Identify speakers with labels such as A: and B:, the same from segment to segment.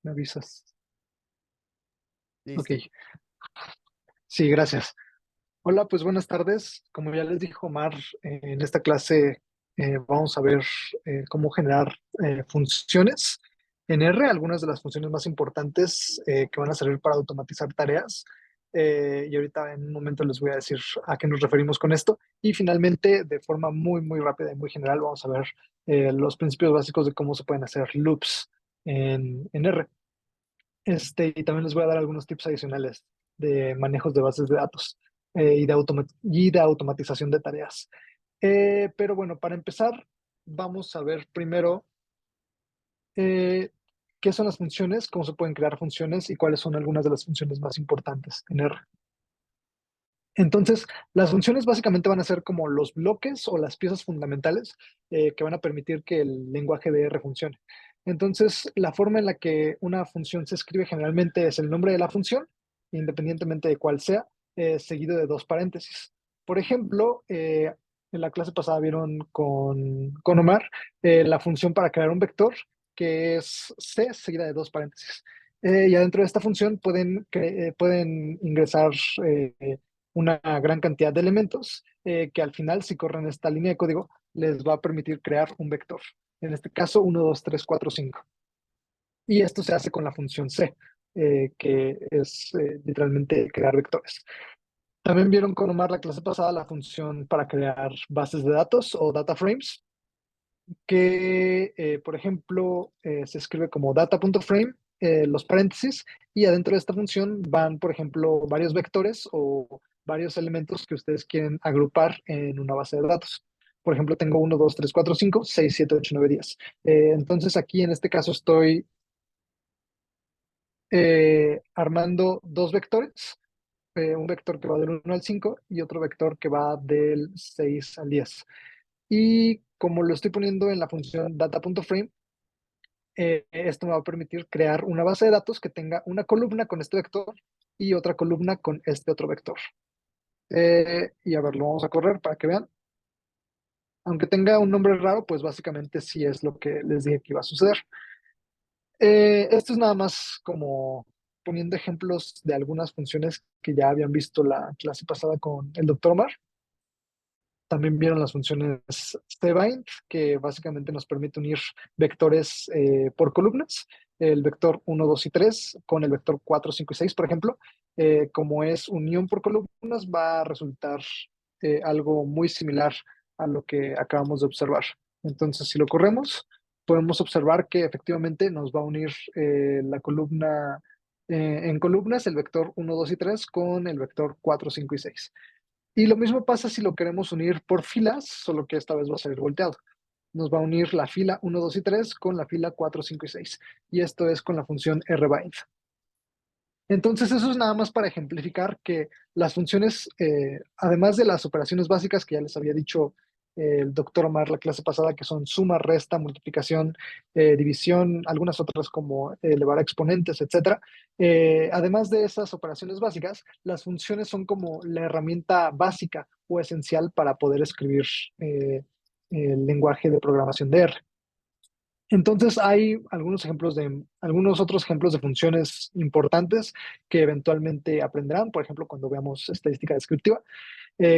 A: Me avisas. Ok,
B: Listo.
A: sí, gracias. Hola, pues buenas tardes. Como ya les dijo Omar, en esta clase vamos a ver cómo generar funciones en R, algunas de las funciones más importantes que van a servir para automatizar tareas. Y ahorita en un momento les voy a decir a qué nos referimos con esto. Y finalmente, de forma muy rápida y muy general, vamos a ver los principios básicos de cómo se pueden hacer loops en R. Y también les voy a dar algunos tips adicionales de manejos de bases de datos y de automatización de tareas. Pero bueno, para empezar, vamos a ver primero eh, qué son las funciones, cómo se pueden crear funciones y cuáles son algunas de las funciones más importantes en R. Entonces, las funciones básicamente van a ser como los bloques o las piezas fundamentales que van a permitir que el lenguaje de R funcione. Entonces, la forma en la que una función se escribe generalmente es el nombre de la función, independientemente de cuál sea, seguido de dos paréntesis. Por ejemplo, en la clase pasada vieron con Omar la función para crear un vector, que es C seguida de dos paréntesis. Y adentro de esta función pueden ingresar una gran cantidad de elementos que al final, si corren esta línea de código, les va a permitir crear un vector. En este caso, 1, 2, 3, 4, 5. Y esto se hace con la función C, que es literalmente crear vectores. También vieron con Omar la clase pasada la función para crear bases de datos o data frames, que, por ejemplo, se escribe como data.frame, los paréntesis, y adentro de esta función van, por ejemplo, varios vectores o varios elementos que ustedes quieren agrupar en una base de datos. Por ejemplo, tengo 1, 2, 3, 4, 5, 6, 7, 8, 9, 10. Entonces, aquí en este caso estoy armando dos vectores, un vector que va del 1 al 5 y otro vector que va del 6 al 10. Y como lo estoy poniendo en la función data.frame, esto me va a permitir crear una base de datos que tenga una columna con este vector y otra columna con este otro vector. Y a ver, lo vamos a correr para que vean. Aunque tenga un nombre raro, pues básicamente sí es lo que les dije que iba a suceder. Esto es nada más como poniendo ejemplos de algunas funciones que ya habían visto la clase pasada con el doctor Omar. También vieron las funciones cbind, que básicamente nos permite unir vectores por columnas, el vector 1, 2 y 3 con el vector 4, 5 y 6, por ejemplo. Como es unión por columnas, va a resultar algo muy similar a lo que acabamos de observar. Entonces, si lo corremos, podemos observar que efectivamente nos va a unir la columna en columnas, el vector 1, 2 y 3 con el vector 4, 5 y 6. Y lo mismo pasa si lo queremos unir por filas, solo que esta vez va a ser volteado. Nos va a unir la fila 1, 2 y 3 con la fila 4, 5 y 6. Y esto es con la función rbind. Entonces, eso es nada más para ejemplificar que las funciones, además de las operaciones básicas que ya les había dicho el doctor Omar la clase pasada, que son suma, resta, multiplicación, división, algunas otras como elevar a exponentes, etcétera. Además de esas operaciones básicas, las funciones son como la herramienta básica o esencial para poder escribir el lenguaje de programación de R. Entonces hay algunos otros ejemplos de funciones importantes que eventualmente aprenderán, por ejemplo, cuando veamos estadística descriptiva,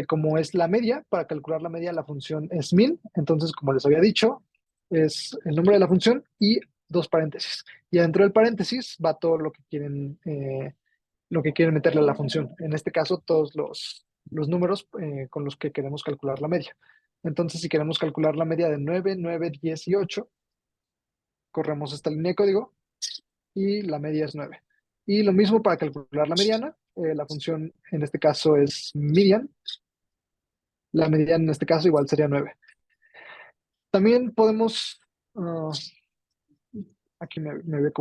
A: como es la media. Para calcular la media, la función es min. Entonces, como les había dicho, es el nombre de la función y dos paréntesis. Y dentro del paréntesis va todo lo que quieren meterle a la función. En este caso, todos los números con los que queremos calcular la media. Entonces, si queremos calcular la media de 9, 9, 10 y 8, corremos esta línea de código y la media es 9. Y lo mismo para calcular la mediana. La función en este caso es median. La mediana en este caso igual sería 9. También podemos, uh, aquí me había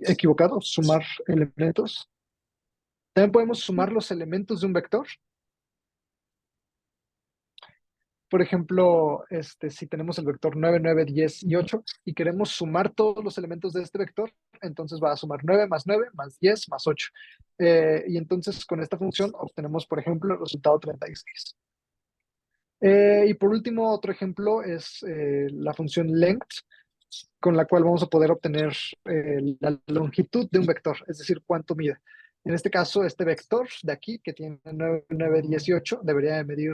A: equivocado, sumar elementos. También podemos sumar los elementos de un vector. Por ejemplo, si tenemos el vector 9, 9, 10 y 8 y queremos sumar todos los elementos de este vector, entonces va a sumar 9 más 9 más 10 más 8. Y entonces con esta función obtenemos, por ejemplo, el resultado 36. Y por último, otro ejemplo es la función length. con la cual vamos a poder obtener la longitud de un vector, es decir, cuánto mide. En este caso, este vector de aquí, que tiene 9, 9, 18, debería de medir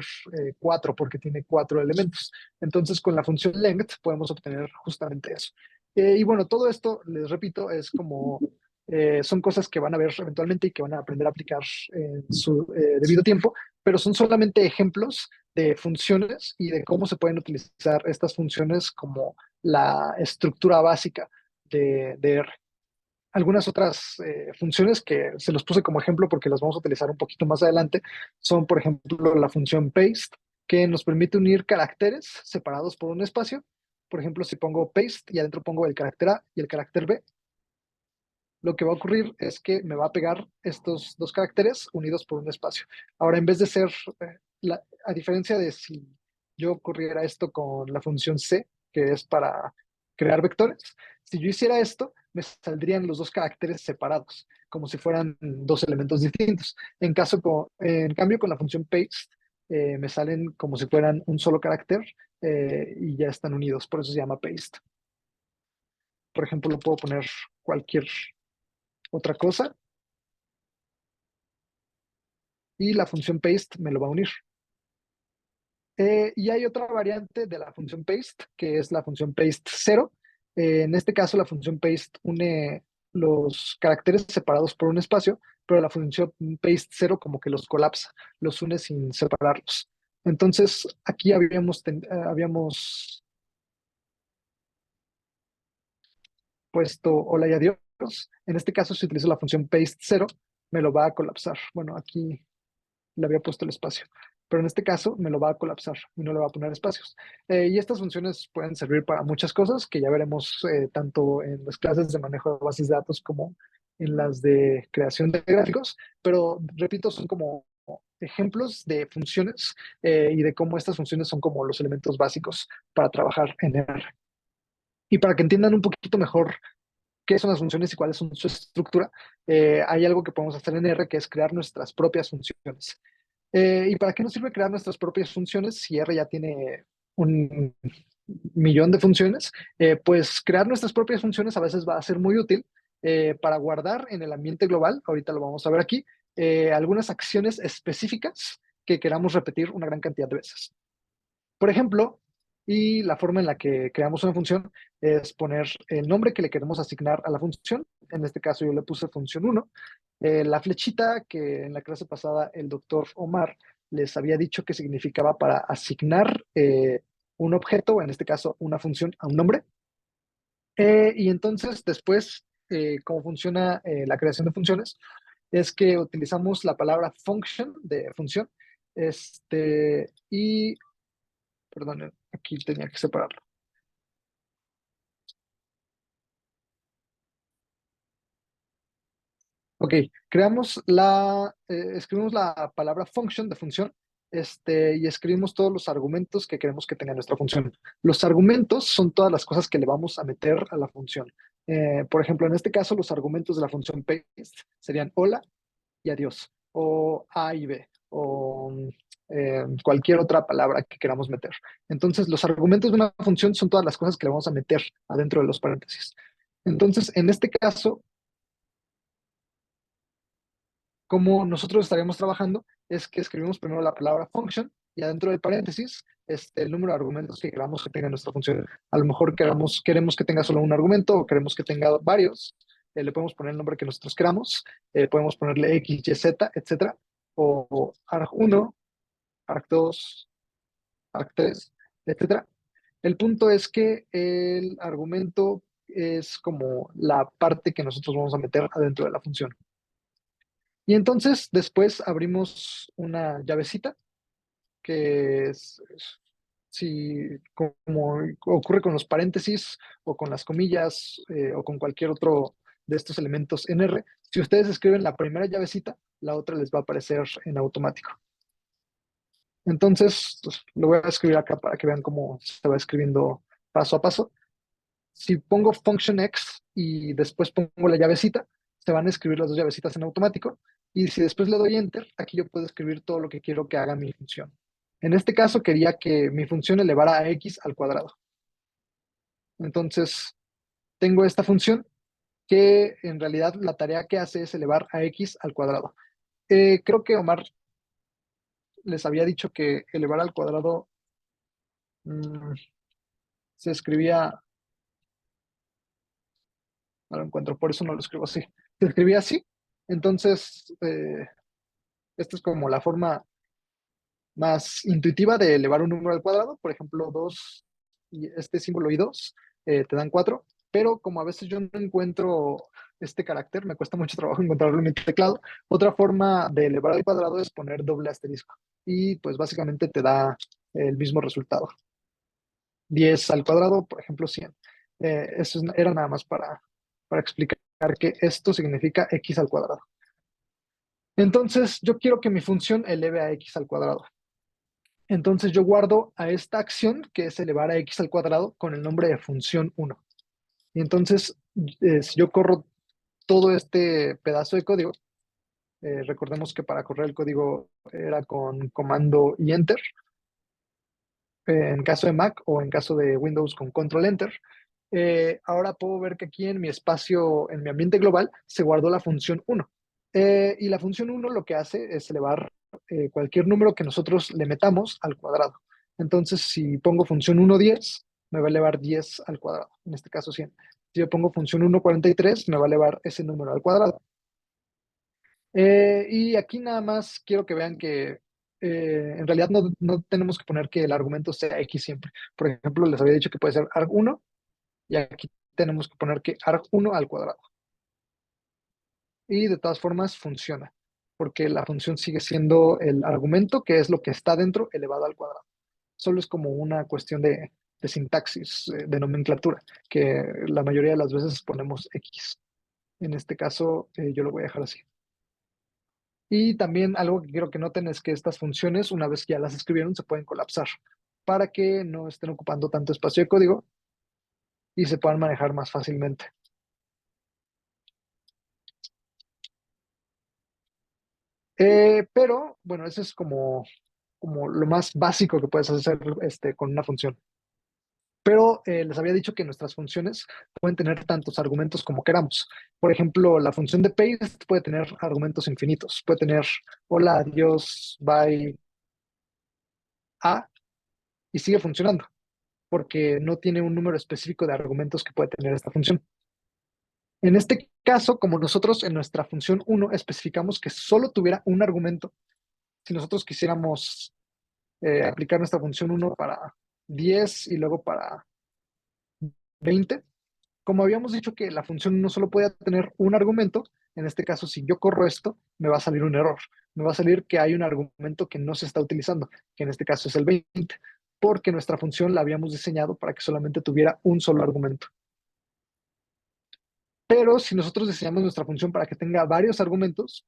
A: 4 porque tiene 4 elementos. Entonces, con la función length podemos obtener justamente eso. Y bueno, todo esto, les repito, es como son cosas que van a ver eventualmente y que van a aprender a aplicar en su debido tiempo, pero son solamente ejemplos de funciones y de cómo se pueden utilizar estas funciones como la estructura básica de R. Algunas otras funciones que se los puse como ejemplo porque las vamos a utilizar un poquito más adelante son, por ejemplo, la función paste, que nos permite unir caracteres separados por un espacio. Por ejemplo, si pongo paste y adentro pongo el carácter A y el carácter B, lo que va a ocurrir es que me va a pegar estos dos caracteres unidos por un espacio. Ahora, en vez de ser, a diferencia de si yo corriera esto con la función C, que es para crear vectores, si yo hiciera esto, me saldrían los dos caracteres separados, como si fueran dos elementos distintos. En cambio, con la función paste, me salen como si fueran un solo carácter y ya están unidos, por eso se llama paste. Por ejemplo, lo puedo poner cualquier otra cosa y la función paste me lo va a unir. Y hay otra variante de la función paste, que es la función paste 0. En este caso, la función paste une los caracteres separados por un espacio, pero la función paste 0 como que los colapsa, los une sin separarlos. Entonces, aquí habíamos puesto hola y adiós. En este caso, si utilizo la función paste 0, me lo va a colapsar. Bueno, aquí le había puesto el espacio. Pero en este caso me lo va a colapsar y no le va a poner espacios. Y estas funciones pueden servir para muchas cosas que ya veremos tanto en las clases de manejo de bases de datos como en las de creación de gráficos. Pero repito, son como ejemplos de funciones y de cómo estas funciones son como los elementos básicos para trabajar en R. Y para que entiendan un poquito mejor qué son las funciones y cuál es su estructura, hay algo que podemos hacer en R que es crear nuestras propias funciones. ¿Y para qué nos sirve crear nuestras propias funciones si R ya tiene un millón de funciones? Pues crear nuestras propias funciones a veces va a ser muy útil para guardar en el ambiente global, ahorita lo vamos a ver aquí, algunas acciones específicas que queramos repetir una gran cantidad de veces. Por ejemplo, y la forma en la que creamos una función es poner el nombre que le queremos asignar a la función. En este caso yo le puse función 1. La flechita que en la clase pasada el doctor Omar les había dicho que significaba para asignar un objeto, en este caso una función, a un nombre. Y entonces después, cómo funciona la creación de funciones, es que utilizamos la palabra function de función, y perdón, aquí tenía que separarlo. Ok, escribimos la palabra function de función, y escribimos todos los argumentos que queremos que tenga nuestra función. Los argumentos son todas las cosas que le vamos a meter a la función. Por ejemplo, en este caso, los argumentos de la función paste serían hola y adiós, o A y B, o cualquier otra palabra que queramos meter. Entonces, los argumentos de una función son todas las cosas que le vamos a meter adentro de los paréntesis. Entonces, en este caso, como nosotros estaríamos trabajando es que escribimos primero la palabra function y adentro del paréntesis el número de argumentos que queramos que tenga nuestra función. A lo mejor queremos que tenga solo un argumento o queremos que tenga varios. Le podemos poner el nombre que nosotros queramos. Podemos ponerle X, Y, Z, etcétera. O arg1, arg2, arg3, etcétera. El punto es que el argumento es como la parte que nosotros vamos a meter adentro de la función. Y entonces después abrimos una llavecita que si como ocurre con los paréntesis o con las comillas o con cualquier otro de estos elementos en R, si ustedes escriben la primera llavecita, la otra les va a aparecer en automático. Entonces, pues, lo voy a escribir acá para que vean cómo se va escribiendo paso a paso. Si pongo function x y después pongo la llavecita, se van a escribir las dos llavecitas en automático. Y si después le doy enter, aquí yo puedo escribir todo lo que quiero que haga mi función. En este caso quería que mi función elevara a x al cuadrado. Entonces, tengo esta función que en realidad la tarea que hace es elevar a x al cuadrado. Creo que Omar les había dicho que elevar al cuadrado mm, se escribía, no lo encuentro, por eso no lo escribo así. Se escribía así. Entonces, esta es como la forma más intuitiva de elevar un número al cuadrado. Por ejemplo, 2 y este símbolo y 2 te dan 4, pero como a veces yo no encuentro este carácter, me cuesta mucho trabajo encontrarlo en mi teclado. Otra forma de elevar al cuadrado es poner doble asterisco y pues básicamente te da el mismo resultado. 10 al cuadrado, por ejemplo, 100. Era nada más para explicar que esto significa x al cuadrado. Entonces, yo quiero que mi función eleve a x al cuadrado. Entonces yo guardo a esta acción, que es elevar a x al cuadrado, con el nombre de función 1. Y entonces, si yo corro todo este pedazo de código, recordemos que para correr el código era con comando y enter, en caso de Mac o en caso de Windows con control enter. Ahora puedo ver que aquí en mi espacio, en mi ambiente global, se guardó la función 1. Y la función 1 lo que hace es elevar cualquier número que nosotros le metamos al cuadrado. Entonces, si pongo función 1 10, me va a elevar 10 al cuadrado, en este caso 100. Si yo pongo función 1 43, me va a elevar ese número al cuadrado. Y aquí nada más quiero que vean que en realidad no tenemos que poner que el argumento sea x siempre. Por ejemplo, les había dicho que puede ser arg1 y aquí tenemos que poner que arg1 al cuadrado. Y de todas formas funciona, porque la función sigue siendo el argumento, que es lo que está dentro, elevado al cuadrado. Solo es como una cuestión de sintaxis, de nomenclatura, que la mayoría de las veces ponemos x. En este caso, yo lo voy a dejar así. Y también algo que quiero que noten es que estas funciones, una vez que ya las escribieron, se pueden colapsar para que no estén ocupando tanto espacio de código y se puedan manejar más fácilmente. Pero, bueno, eso es como lo más básico que puedes hacer con una función. Pero les había dicho que nuestras funciones pueden tener tantos argumentos como queramos. Por ejemplo, la función de paste puede tener argumentos infinitos. Puede tener hola, adiós, bye, a, y sigue funcionando, porque no tiene un número específico de argumentos que puede tener esta función. En este caso, como nosotros en nuestra función 1 especificamos que solo tuviera un argumento, si nosotros quisiéramos aplicar nuestra función 1 para 10 y luego para 20, como habíamos dicho que la función no solo puede tener un argumento, en este caso, si yo corro esto, me va a salir un error. Me va a salir que hay un argumento que no se está utilizando, que en este caso es el 20, porque nuestra función la habíamos diseñado para que solamente tuviera un solo argumento. Pero si nosotros diseñamos nuestra función para que tenga varios argumentos,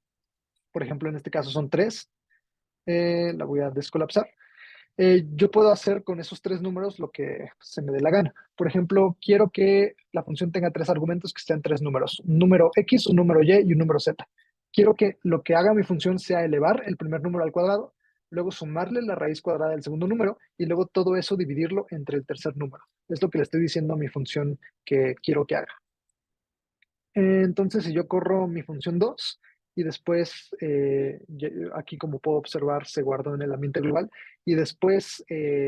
A: por ejemplo, en este caso son 3, la voy a descolapsar. Yo puedo hacer con esos 3 números lo que se me dé la gana. Por ejemplo, quiero que la función tenga 3 argumentos que sean 3 números, un número x, un número y y un número z. Quiero que lo que haga mi función sea elevar el primer número al cuadrado, luego sumarle la raíz cuadrada del segundo número y luego todo eso dividirlo entre el tercer número. Es lo que le estoy diciendo a mi función que quiero que haga. Entonces, si yo corro mi función 2 y después, aquí como puedo observar, se guardó en el ambiente global, y después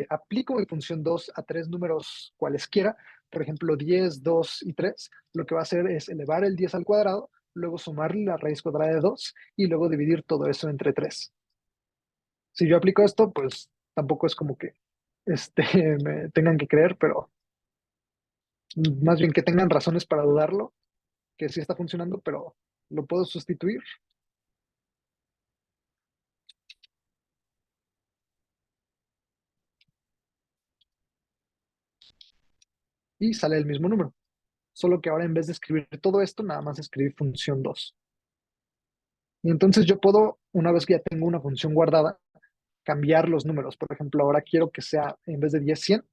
A: aplico mi función 2 a 3 números cualesquiera, por ejemplo, 10, 2 y 3, lo que va a hacer es elevar el 10 al cuadrado, luego sumarle la raíz cuadrada de 2 y luego dividir todo eso entre 3. Si yo aplico esto, pues tampoco es como que este, me tengan que creer, pero más bien que tengan razones para dudarlo, que sí está funcionando, pero lo puedo sustituir y sale el mismo número. Solo que ahora en vez de escribir todo esto, nada más escribir función 2. Y entonces yo puedo, una vez que ya tengo una función guardada, cambiar los números. Por ejemplo, ahora quiero que sea en vez de 10 100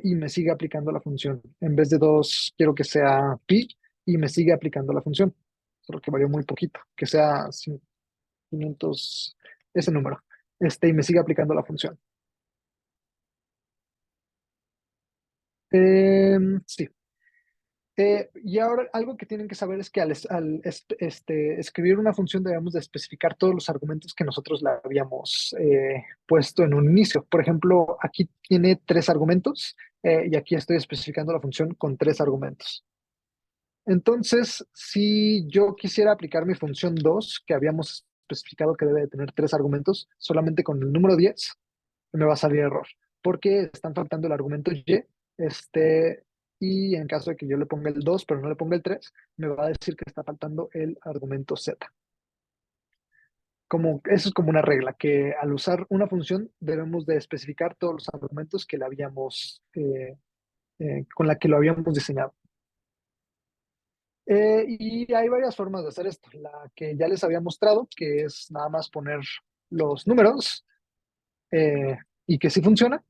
A: y me sigue aplicando la función. En vez de 2 quiero que sea pi y me sigue aplicando la función. Solo que varió muy poquito, que sea 500, ese número. Y me sigue aplicando la función. Sí. Y ahora algo que tienen que saber es que escribir una función debemos de especificar todos los argumentos que nosotros le habíamos puesto en un inicio. Por ejemplo, aquí tiene tres argumentos y aquí estoy especificando la función con tres argumentos. Entonces, si yo quisiera aplicar mi función 2 que habíamos especificado que debe de tener tres argumentos, solamente con el número 10 me va a salir error, porque están faltando el argumento y, y en caso de que yo le ponga el 2 pero no le ponga el 3 me va a decir que está faltando el argumento z. Eso es como una regla, que al usar una función debemos de especificar todos los argumentos que le habíamos, con la que lo habíamos diseñado. Y hay varias formas de hacer esto. La que ya les había mostrado, que es nada más poner los números eh, y que sí funciona.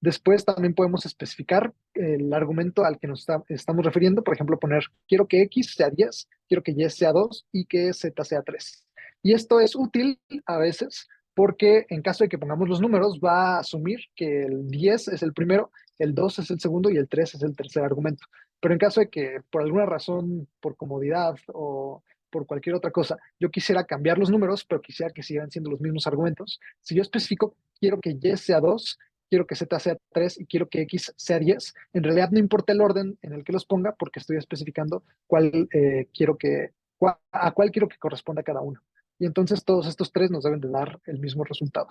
A: Después también podemos especificar el argumento al que estamos refiriendo. Por ejemplo, poner quiero que X sea 10, quiero que Y sea 2 y que Z sea 3. Y esto es útil a veces porque en caso de que pongamos los números, va a asumir que el 10 es el primero, el 2 es el segundo y el 3 es el tercer argumento. Pero en caso de que por alguna razón, por comodidad o por cualquier otra cosa, yo quisiera cambiar los números, pero quisiera que sigan siendo los mismos argumentos, si yo especifico quiero que Y sea 2, quiero que Z sea 3 y quiero que X sea 10. En realidad no importa el orden en el que los ponga porque estoy especificando a cuál quiero que corresponda cada uno. Y entonces todos estos tres nos deben de dar el mismo resultado.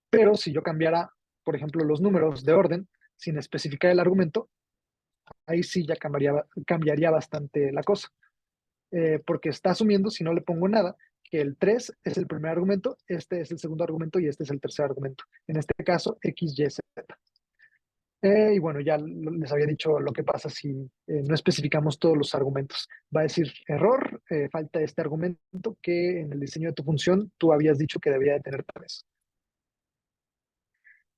A: Pero si yo cambiara, por ejemplo, los números de orden sin especificar el argumento, ahí sí ya cambiaría bastante la cosa. Porque está asumiendo, si no le pongo nada, que el 3 es el primer argumento, este es el segundo argumento y este es el tercer argumento. En este caso, X, Y, Z. Y bueno, ya les había dicho lo que pasa si no especificamos todos los argumentos. Va a decir error, falta este argumento que en el diseño de tu función tú habías dicho que debía de tener tres.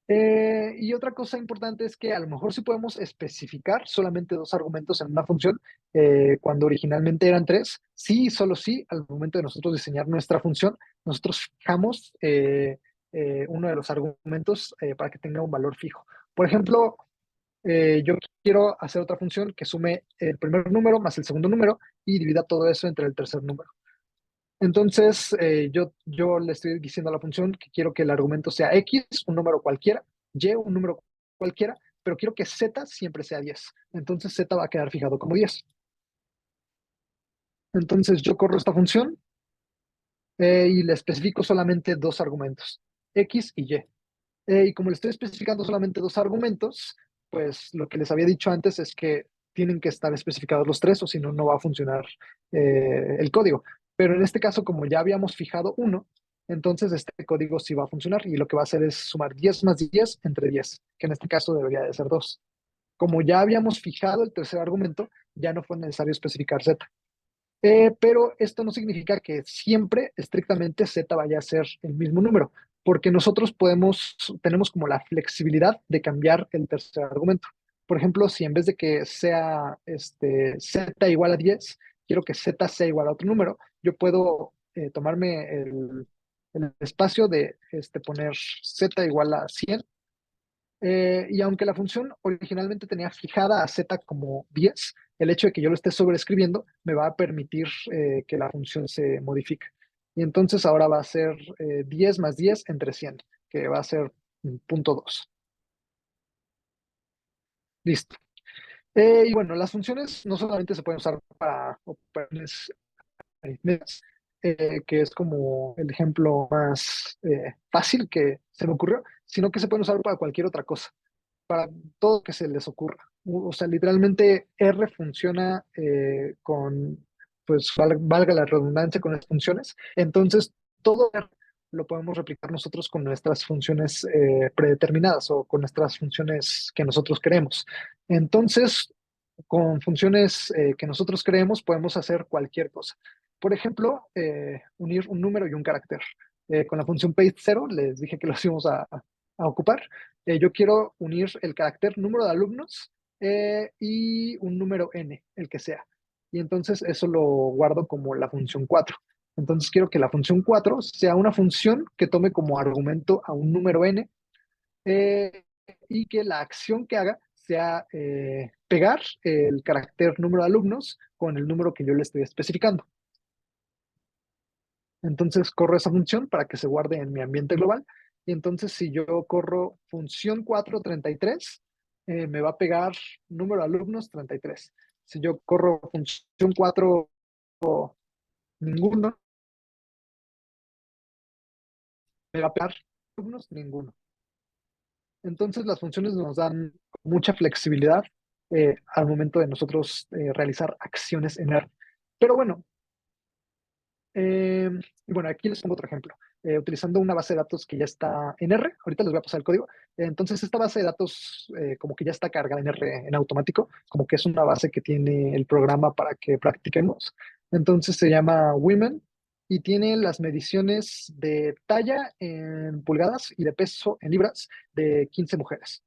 A: Y otra cosa importante es que a lo mejor sí podemos especificar solamente dos argumentos en una función cuando originalmente eran tres. Sí, solo sí, al momento de nosotros diseñar nuestra función, nosotros fijamos uno de los argumentos para que tenga un valor fijo. Por ejemplo, yo quiero hacer otra función que sume el primer número más el segundo número y divida todo eso entre el tercer número. Entonces, yo le estoy diciendo a la función que quiero que el argumento sea X, un número cualquiera, Y, un número cualquiera, pero quiero que Z siempre sea 10. Entonces, Z va a quedar fijado como 10. Entonces, yo corro esta función y le especifico solamente dos argumentos, X y Y. Y como le estoy especificando solamente dos argumentos, pues lo que les había dicho antes es que tienen que estar especificados los tres o si no, no va a funcionar el código. Pero en este caso, como ya habíamos fijado uno, entonces este código sí va a funcionar y lo que va a hacer es sumar 10 más 10 entre 10, que en este caso debería de ser 2. Como ya habíamos fijado el tercer argumento, ya no fue necesario especificar z. Pero esto no significa que siempre estrictamente z vaya a ser el mismo número, porque nosotros tenemos como la flexibilidad de cambiar el tercer argumento. Por ejemplo, si en vez de que sea z igual a 10, quiero que z sea igual a otro número, yo puedo tomarme el espacio de poner z igual a 100 y aunque la función originalmente tenía fijada a z como 10, el hecho de que yo lo esté sobreescribiendo me va a permitir que la función se modifique. Y entonces ahora va a ser 10 más 10 entre 100, que va a ser punto 2. Listo. Y bueno, las funciones no solamente se pueden usar para operaciones aritméticas, que es como el ejemplo más fácil que se me ocurrió, sino que se pueden usar para cualquier otra cosa, para todo que se les ocurra. O sea, literalmente R funciona pues valga la redundancia, con las funciones. Entonces, todo R lo podemos replicar nosotros con nuestras funciones predeterminadas o con nuestras funciones que nosotros queremos. Entonces, con funciones que nosotros creemos, podemos hacer cualquier cosa. Por ejemplo, unir un número y un carácter. Con la función paste0, les dije que los íbamos a ocupar. Yo quiero unir el carácter número de alumnos y un número n, el que sea. Y entonces eso lo guardo como la función 4. Entonces quiero que la función 4 sea una función que tome como argumento a un número n eh, y que la acción que haga sea pegar el carácter número de alumnos con el número que yo le estoy especificando. Entonces corro esa función para que se guarde en mi ambiente global. Y entonces si yo corro función 433, me va a pegar número de alumnos 33. Si yo corro función 4 ninguno, me va a pegar alumnos ninguno. Entonces las funciones nos dan mucha flexibilidad al momento de nosotros realizar acciones en R. Pero bueno, y bueno, aquí les pongo otro ejemplo. Utilizando una base de datos que ya está en R, ahorita les voy a pasar el código. Entonces, esta base de datos como que ya está cargada en R en automático, como que es una base que tiene el programa para que practiquemos. Entonces se llama Women y tiene las mediciones de talla en pulgadas y de peso en libras de 15 mujeres.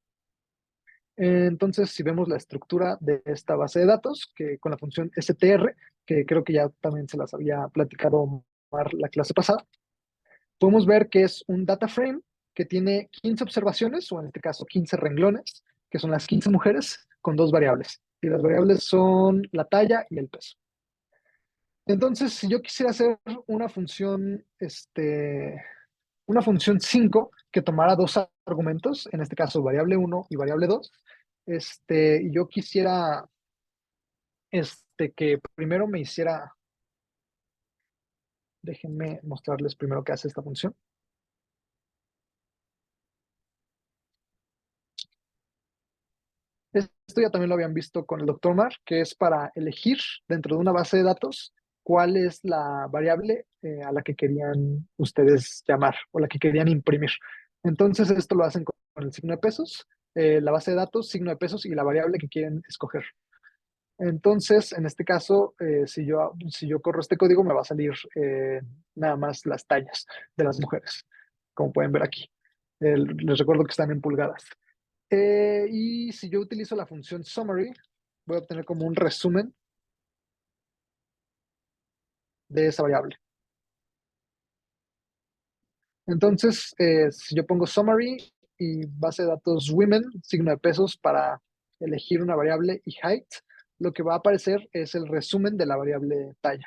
A: Entonces, si vemos la estructura de esta base de datos, que con la función str, que creo que ya también se las había platicado Mar la clase pasada, podemos ver que es un data frame que tiene 15 observaciones, o en este caso 15 renglones, que son las 15 mujeres, con dos variables. Y las variables son la talla y el peso. Entonces, si yo quisiera hacer una función, una función 5 que tomara dos argumentos, en este caso variable uno y variable 2, y yo quisiera que primero me hiciera, déjenme mostrarles primero qué hace esta función. Esto ya también lo habían visto con el doctor Mar, que es para elegir dentro de una base de datos cuál es la variable a la que querían ustedes llamar o la que querían imprimir. Entonces esto lo hacen con el signo de pesos, la base de datos, signo de pesos y la variable que quieren escoger. Entonces, en este caso, si yo corro este código, me va a salir nada más las tallas de las mujeres, como pueden ver aquí. Les recuerdo que están en pulgadas. Y si yo utilizo la función summary, voy a obtener como un resumen de esa variable. Entonces, si yo pongo summary y base de datos women, signo de pesos para elegir una variable y height, lo que va a aparecer es el resumen de la variable talla.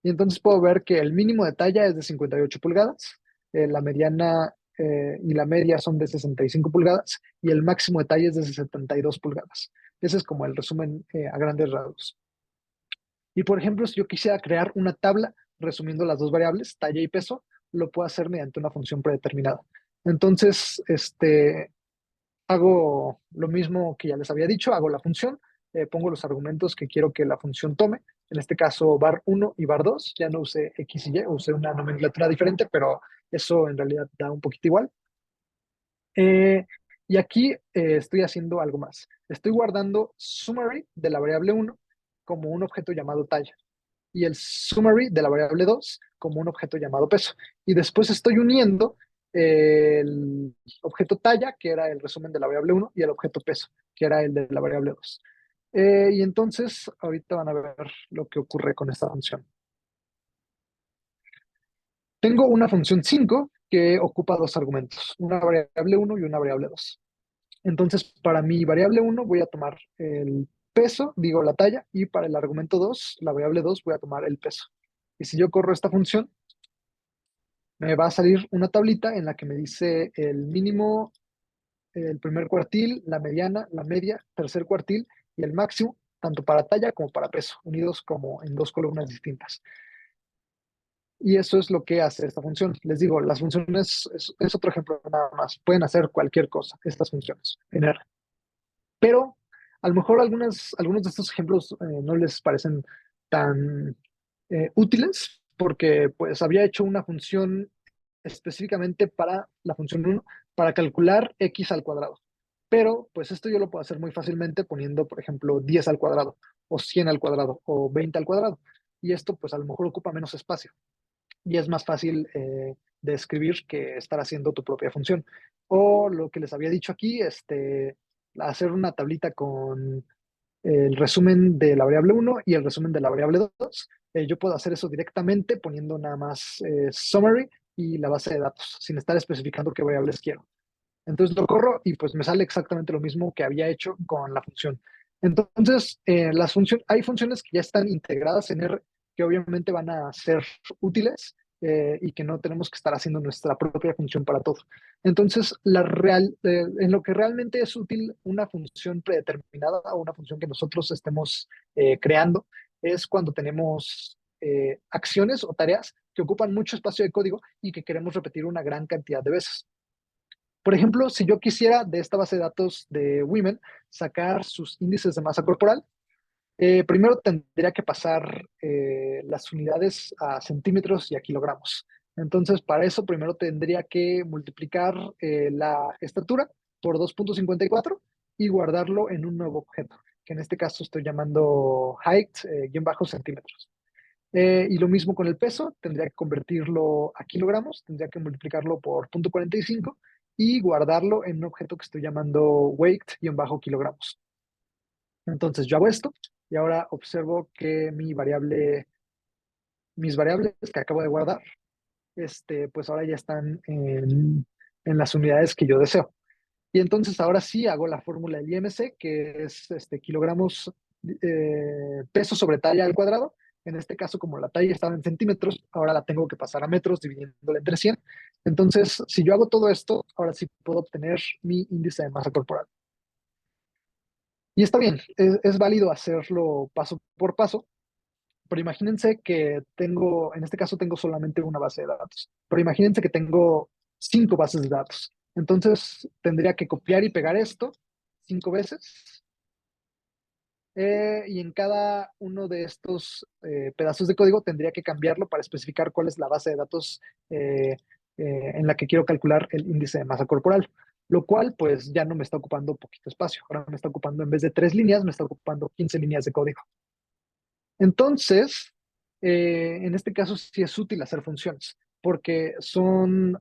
A: Y entonces puedo ver que el mínimo de talla es de 58 pulgadas, la mediana y la media son de 65 pulgadas y el máximo de talla es de 72 pulgadas. Ese es como el resumen a grandes rasgos. Y por ejemplo, si yo quisiera crear una tabla resumiendo las dos variables, talla y peso, lo puedo hacer mediante una función predeterminada. Entonces, hago lo mismo que ya les había dicho, hago la función, pongo los argumentos que quiero que la función tome, en este caso var 1 y var 2, ya no usé x y y, usé una nomenclatura diferente, pero eso en realidad da un poquito igual. Eh, y aquí estoy haciendo algo más. Estoy guardando summary de la variable 1 como un objeto llamado talla y el summary de la variable 2 como un objeto llamado peso. Y después estoy uniendo el objeto talla, que era el resumen de la variable 1, y el objeto peso, que era el de la variable 2. Y entonces ahorita van a ver lo que ocurre con esta función. Tengo una función 5 que ocupa dos argumentos, una variable 1 y una variable 2. Entonces, para mi variable 1 voy a tomar el peso, digo la talla, y para el argumento 2, la variable 2, voy a tomar el peso. Y si yo corro esta función, me va a salir una tablita en la que me dice el mínimo, el primer cuartil, la mediana, la media, tercer cuartil y el máximo, tanto para talla como para peso, unidos como en dos columnas distintas. Y eso es lo que hace esta función. Les digo, las funciones es otro ejemplo nada más. Pueden hacer cualquier cosa, estas funciones en R. Pero a lo mejor algunos de estos ejemplos no les parecen tan útiles porque pues había hecho una función específicamente para la función uno para calcular x al cuadrado. Pero pues esto yo lo puedo hacer muy fácilmente poniendo, por ejemplo, 10 al cuadrado o 100 al cuadrado o 20 al cuadrado. Y esto pues a lo mejor ocupa menos espacio y es más fácil de escribir que estar haciendo tu propia función. O lo que les había dicho aquí, hacer una tablita con el resumen de la variable uno y el resumen de la variable 2. Yo puedo hacer eso directamente poniendo nada más summary y la base de datos, sin estar especificando qué variables quiero. Entonces lo corro y pues me sale exactamente lo mismo que había hecho con la función. Entonces, hay funciones que ya están integradas en R que obviamente van a ser útiles y que no tenemos que estar haciendo nuestra propia función para todo. Entonces, en lo que realmente es útil una función predeterminada o una función que nosotros estemos creando es cuando tenemos acciones o tareas que ocupan mucho espacio de código y que queremos repetir una gran cantidad de veces. Por ejemplo, si yo quisiera de esta base de datos de Women sacar sus índices de masa corporal, primero tendría que pasar las unidades a centímetros y a kilogramos. Entonces, para eso primero tendría que multiplicar la estatura por 2,54 y guardarlo en un nuevo objeto, que en este caso estoy llamando height, guión bajo centímetros. Y lo mismo con el peso, tendría que convertirlo a kilogramos, tendría que multiplicarlo por 0,45 y guardarlo en un objeto que estoy llamando weight-kilogramos. Entonces yo hago esto y ahora observo que mis variables que acabo de guardar, pues ahora ya están en las unidades que yo deseo. Y entonces ahora sí hago la fórmula del IMC, que es kilogramos peso sobre talla al cuadrado. En este caso, como la talla estaba en centímetros, ahora la tengo que pasar a metros dividiéndola entre 100. Entonces, si yo hago todo esto, ahora sí puedo obtener mi índice de masa corporal. Y está bien, es válido hacerlo paso por paso, pero imagínense que en este caso tengo solamente una base de datos, pero imagínense que tengo 5 bases de datos. Entonces tendría que copiar y pegar esto 5 veces y en cada uno de estos pedazos de código tendría que cambiarlo para especificar cuál es la base de datos eh, en la que quiero calcular el índice de masa corporal, lo cual pues ya no me está ocupando poquito espacio. Ahora me está ocupando, en vez de 3 líneas, me está ocupando 15 líneas de código. Entonces, en este caso sí es útil hacer funciones, porque son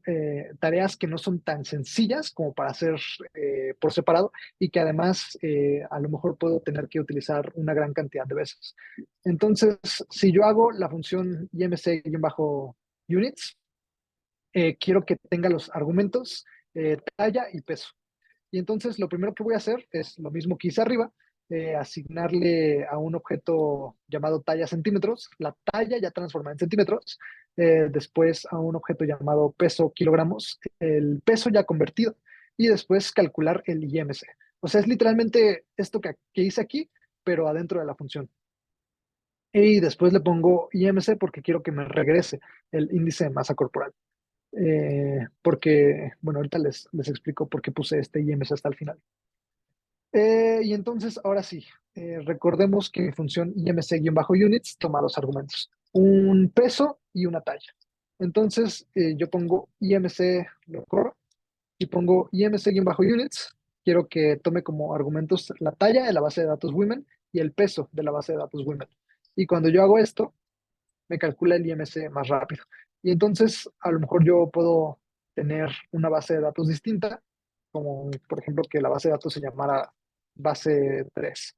A: tareas que no son tan sencillas como para hacer por separado y que además a lo mejor puedo tener que utilizar una gran cantidad de veces. Entonces, si yo hago la función imc-units, quiero que tenga los argumentos talla y peso. Y entonces lo primero que voy a hacer es lo mismo que hice arriba, asignarle a un objeto llamado talla centímetros, la talla ya transformada en centímetros, después a un objeto llamado peso kilogramos, el peso ya convertido, y después calcular el IMC. O sea, es literalmente esto que hice aquí, pero adentro de la función. Y después le pongo IMC porque quiero que me regrese el índice de masa corporal. Porque, bueno, ahorita les explico por qué puse este IMC hasta el final. Y entonces, ahora sí, recordemos que mi función imc-units toma dos argumentos, un peso y una talla. Entonces, yo pongo imc, lo corro, y pongo imc-units. Quiero que tome como argumentos la talla de la base de datos women y el peso de la base de datos women. Y cuando yo hago esto, me calcula el IMC más rápido. Y entonces, a lo mejor yo puedo tener una base de datos distinta, como por ejemplo que la base de datos se llamara base 3.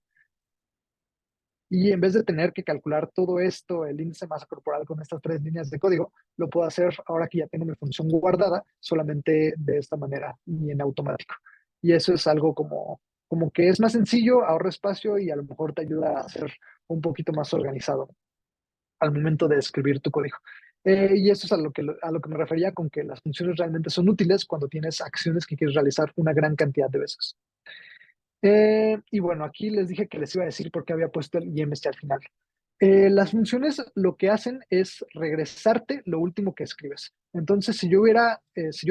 A: Y en vez de tener que calcular todo esto, el índice de masa corporal con estas 3 líneas de código, lo puedo hacer ahora que ya tengo mi función guardada, solamente de esta manera y en automático. Y eso es algo como que es más sencillo, ahorra espacio y a lo mejor te ayuda a ser un poquito más organizado al momento de escribir tu código. Y eso es a lo que me refería con que las funciones realmente son útiles cuando tienes acciones que quieres realizar una gran cantidad de veces. Y bueno, aquí les dije que les iba a decir por qué había puesto el IMC al final. Las funciones lo que hacen es regresarte lo último que escribes. Entonces, si yo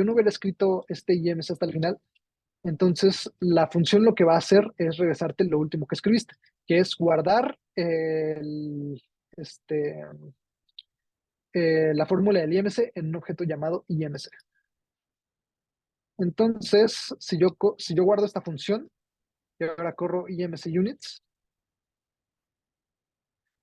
A: no hubiera escrito este IMC hasta el final, entonces la función lo que va a hacer es regresarte lo último que escribiste, que es guardar este, la fórmula del IMC en un objeto llamado IMC. Entonces, si yo guardo esta función y ahora corro IMC units,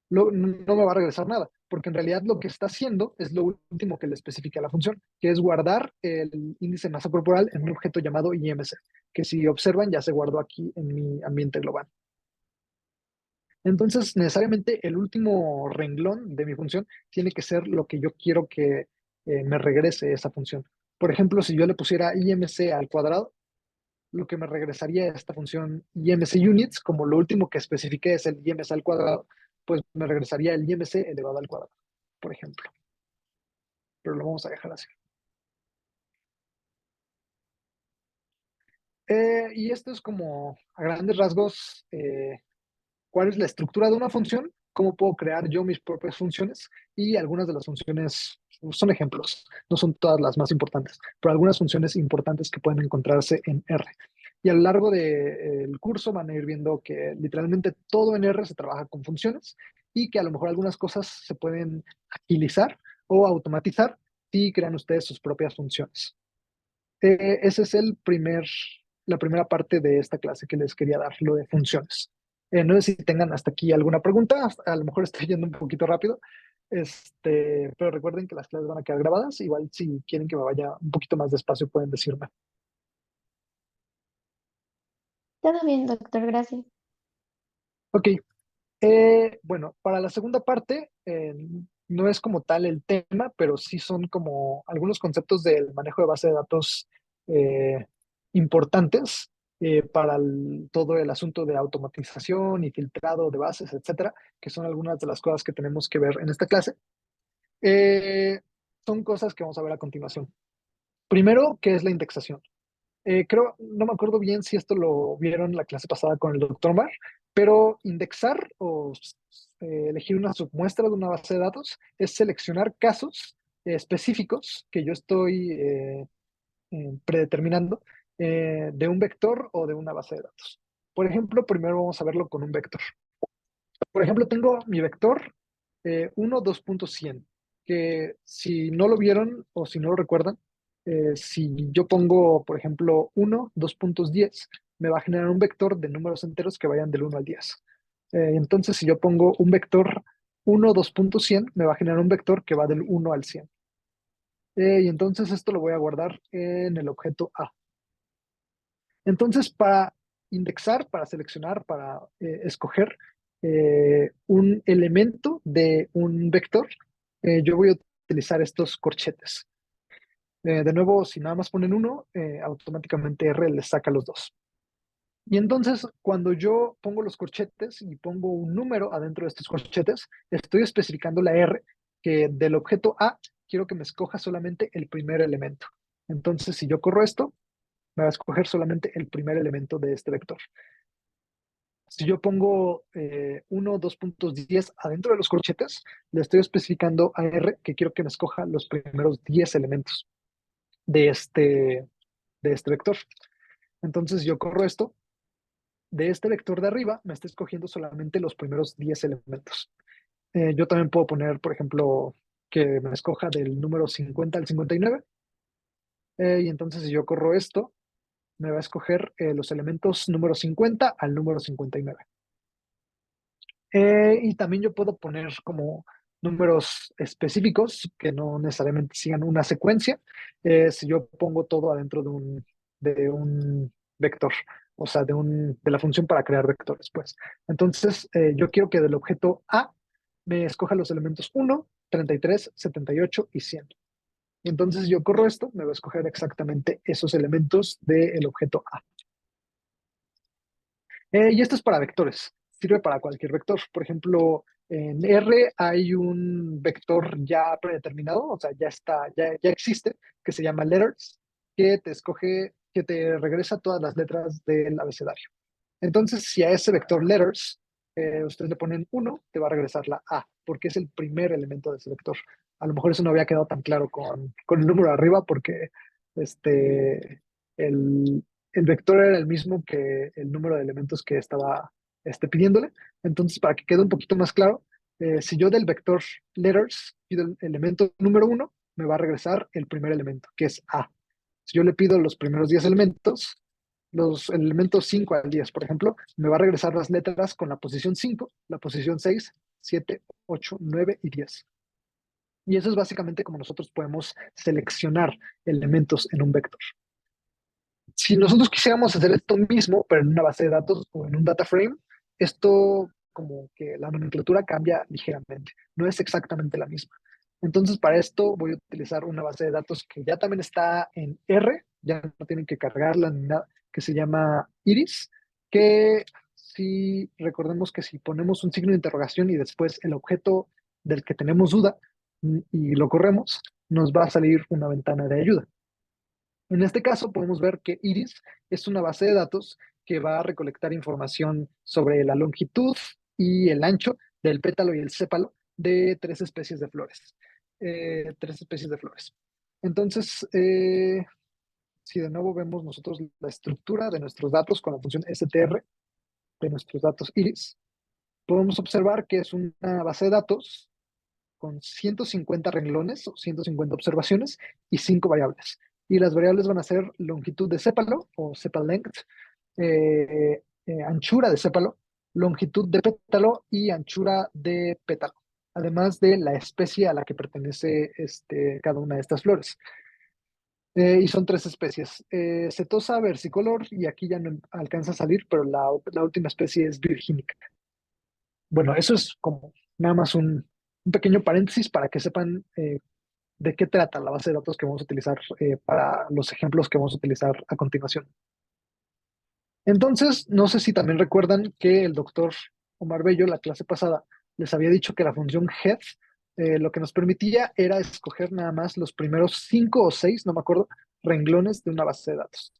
A: no me va a regresar nada, porque en realidad lo que está haciendo es lo último que le especifica la función, que es guardar el índice de masa corporal en un objeto llamado IMC, que si observan ya se guardó aquí en mi ambiente global. Entonces, necesariamente el último renglón de mi función tiene que ser lo que yo quiero que me regrese esa función. Por ejemplo, si yo le pusiera IMC al cuadrado, lo que me regresaría a esta función IMC units, como lo último que especifique es el IMC al cuadrado, pues me regresaría el IMC elevado al cuadrado, por ejemplo. Pero lo vamos a dejar así. Y esto es como a grandes rasgos cuál es la estructura de una función, cómo puedo crear yo mis propias funciones y algunas de las funciones son ejemplos, no son todas las más importantes, pero algunas funciones importantes que pueden encontrarse en R. Y a lo largo del curso van a ir viendo que literalmente todo en R se trabaja con funciones y que a lo mejor algunas cosas se pueden agilizar o automatizar si crean ustedes sus propias funciones. Ese es la primera parte de esta clase que les quería dar, lo de funciones. No sé si tengan hasta aquí alguna pregunta, a lo mejor estoy yendo un poquito rápido, pero recuerden que las clases van a quedar grabadas, igual si quieren que me vaya un poquito más despacio pueden decirme.
B: Todo bien, doctor, gracias.
A: Ok, bueno, para la segunda parte, no es como tal el tema, pero sí son como algunos conceptos del manejo de base de datos eh, importantes para todo el asunto de automatización y filtrado de bases, etcétera, que son algunas de las cosas que tenemos que ver en esta clase. Eh, Son cosas que vamos a ver a continuación. Primero, ¿qué es la indexación? Creo, no me acuerdo bien si esto lo vieron en la clase pasada con el doctor Mar, pero indexar o elegir una submuestra de una base de datos es seleccionar casos específicos que yo estoy predeterminando de un vector o de una base de datos. Por ejemplo, primero vamos a verlo con un vector. Por ejemplo, tengo mi vector 1, 2.100, que si no lo vieron o si no lo recuerdan, si yo pongo, por ejemplo, 1, 2.10, me va a generar un vector de números enteros que vayan del 1 al 10. Entonces, si yo pongo un vector 1, 2.100, me va a generar un vector que va del 1 al 100. Y entonces esto lo voy a guardar en el objeto A. Entonces, para indexar, para seleccionar, para escoger un elemento de un vector, yo voy a utilizar estos corchetes. De nuevo, si nada más ponen uno, automáticamente R les saca los dos. Y entonces, cuando yo pongo los corchetes y pongo un número adentro de estos corchetes, estoy especificando la R, que del objeto A quiero que me escoja solamente el primer elemento. Entonces, si yo corro esto, me va a escoger solamente el primer elemento de este vector. Si yo pongo 1, 2.10 adentro de los corchetes, le estoy especificando a R que quiero que me escoja los primeros 10 elementos de este vector. Entonces yo corro esto. De este vector de arriba me está escogiendo solamente los primeros 10 elementos. Yo también puedo poner, por ejemplo, que me escoja del número 50 al 59. Y entonces si yo corro esto, me va a escoger los elementos número 50 al número 59. Y también yo puedo poner como números específicos que no necesariamente sigan una secuencia. Si yo pongo todo adentro de un vector, o sea, de la función para crear vectores, pues. Entonces, yo quiero que del objeto A me escoja los elementos 1, 33, 78 y 100. Y entonces yo corro esto, me va a escoger exactamente esos elementos del objeto A. Y esto es para vectores, sirve para cualquier vector. Por ejemplo, en R hay un vector ya predeterminado, o sea, ya existe, que se llama letters, que te regresa todas las letras del abecedario. Entonces, si a ese vector letters ustedes le ponen 1, te va a regresar la A, porque es el primer elemento de ese vector. A lo mejor eso no había quedado tan claro con el número de arriba, porque este, el, el vector era el mismo que el número de elementos que estaba pidiéndole. Entonces, para que quede un poquito más claro, si yo del vector letters pido el elemento número 1, me va a regresar el primer elemento, que es A. Si yo le pido los primeros 10 elementos, los elementos 5 al 10, por ejemplo, me va a regresar las letras con la posición 5, la posición 6, 7, 8, 9 y 10. Y eso es básicamente como nosotros podemos seleccionar elementos en un vector. Si nosotros quisiéramos hacer esto mismo, pero en una base de datos o en un data frame, esto como que la nomenclatura cambia ligeramente, no es exactamente la misma. Entonces, para esto voy a utilizar una base de datos que ya también está en R, ya no tienen que cargarla ni nada, que se llama iris, que si recordemos que si ponemos un signo de interrogación y después el objeto del que tenemos duda y lo corremos, nos va a salir una ventana de ayuda. En este caso podemos ver que iris es una base de datos que va a recolectar información sobre la longitud y el ancho del pétalo y el sépalo de tres especies de flores. Tres especies de flores. Entonces, si de nuevo vemos nosotros la estructura de nuestros datos con la función str de nuestros datos iris, podemos observar que es una base de datos con 150 renglones o 150 observaciones y 5 variables. Y las variables van a ser longitud de sépalo o sepal length, anchura de sépalo, longitud de pétalo y anchura de pétalo, además de la especie a la que pertenece cada una de estas flores. Y son tres especies, setosa, versicolor, y aquí ya no alcanza a salir, pero la última especie es virgínica. Bueno, eso es como nada más un pequeño paréntesis para que sepan de qué trata la base de datos que vamos a utilizar para los ejemplos que vamos a utilizar a continuación. Entonces, no sé si también recuerdan que el doctor Omar Bello, la clase pasada, les había dicho que la función head lo que nos permitía era escoger nada más los primeros 5 o 6, no me acuerdo, renglones de una base de datos.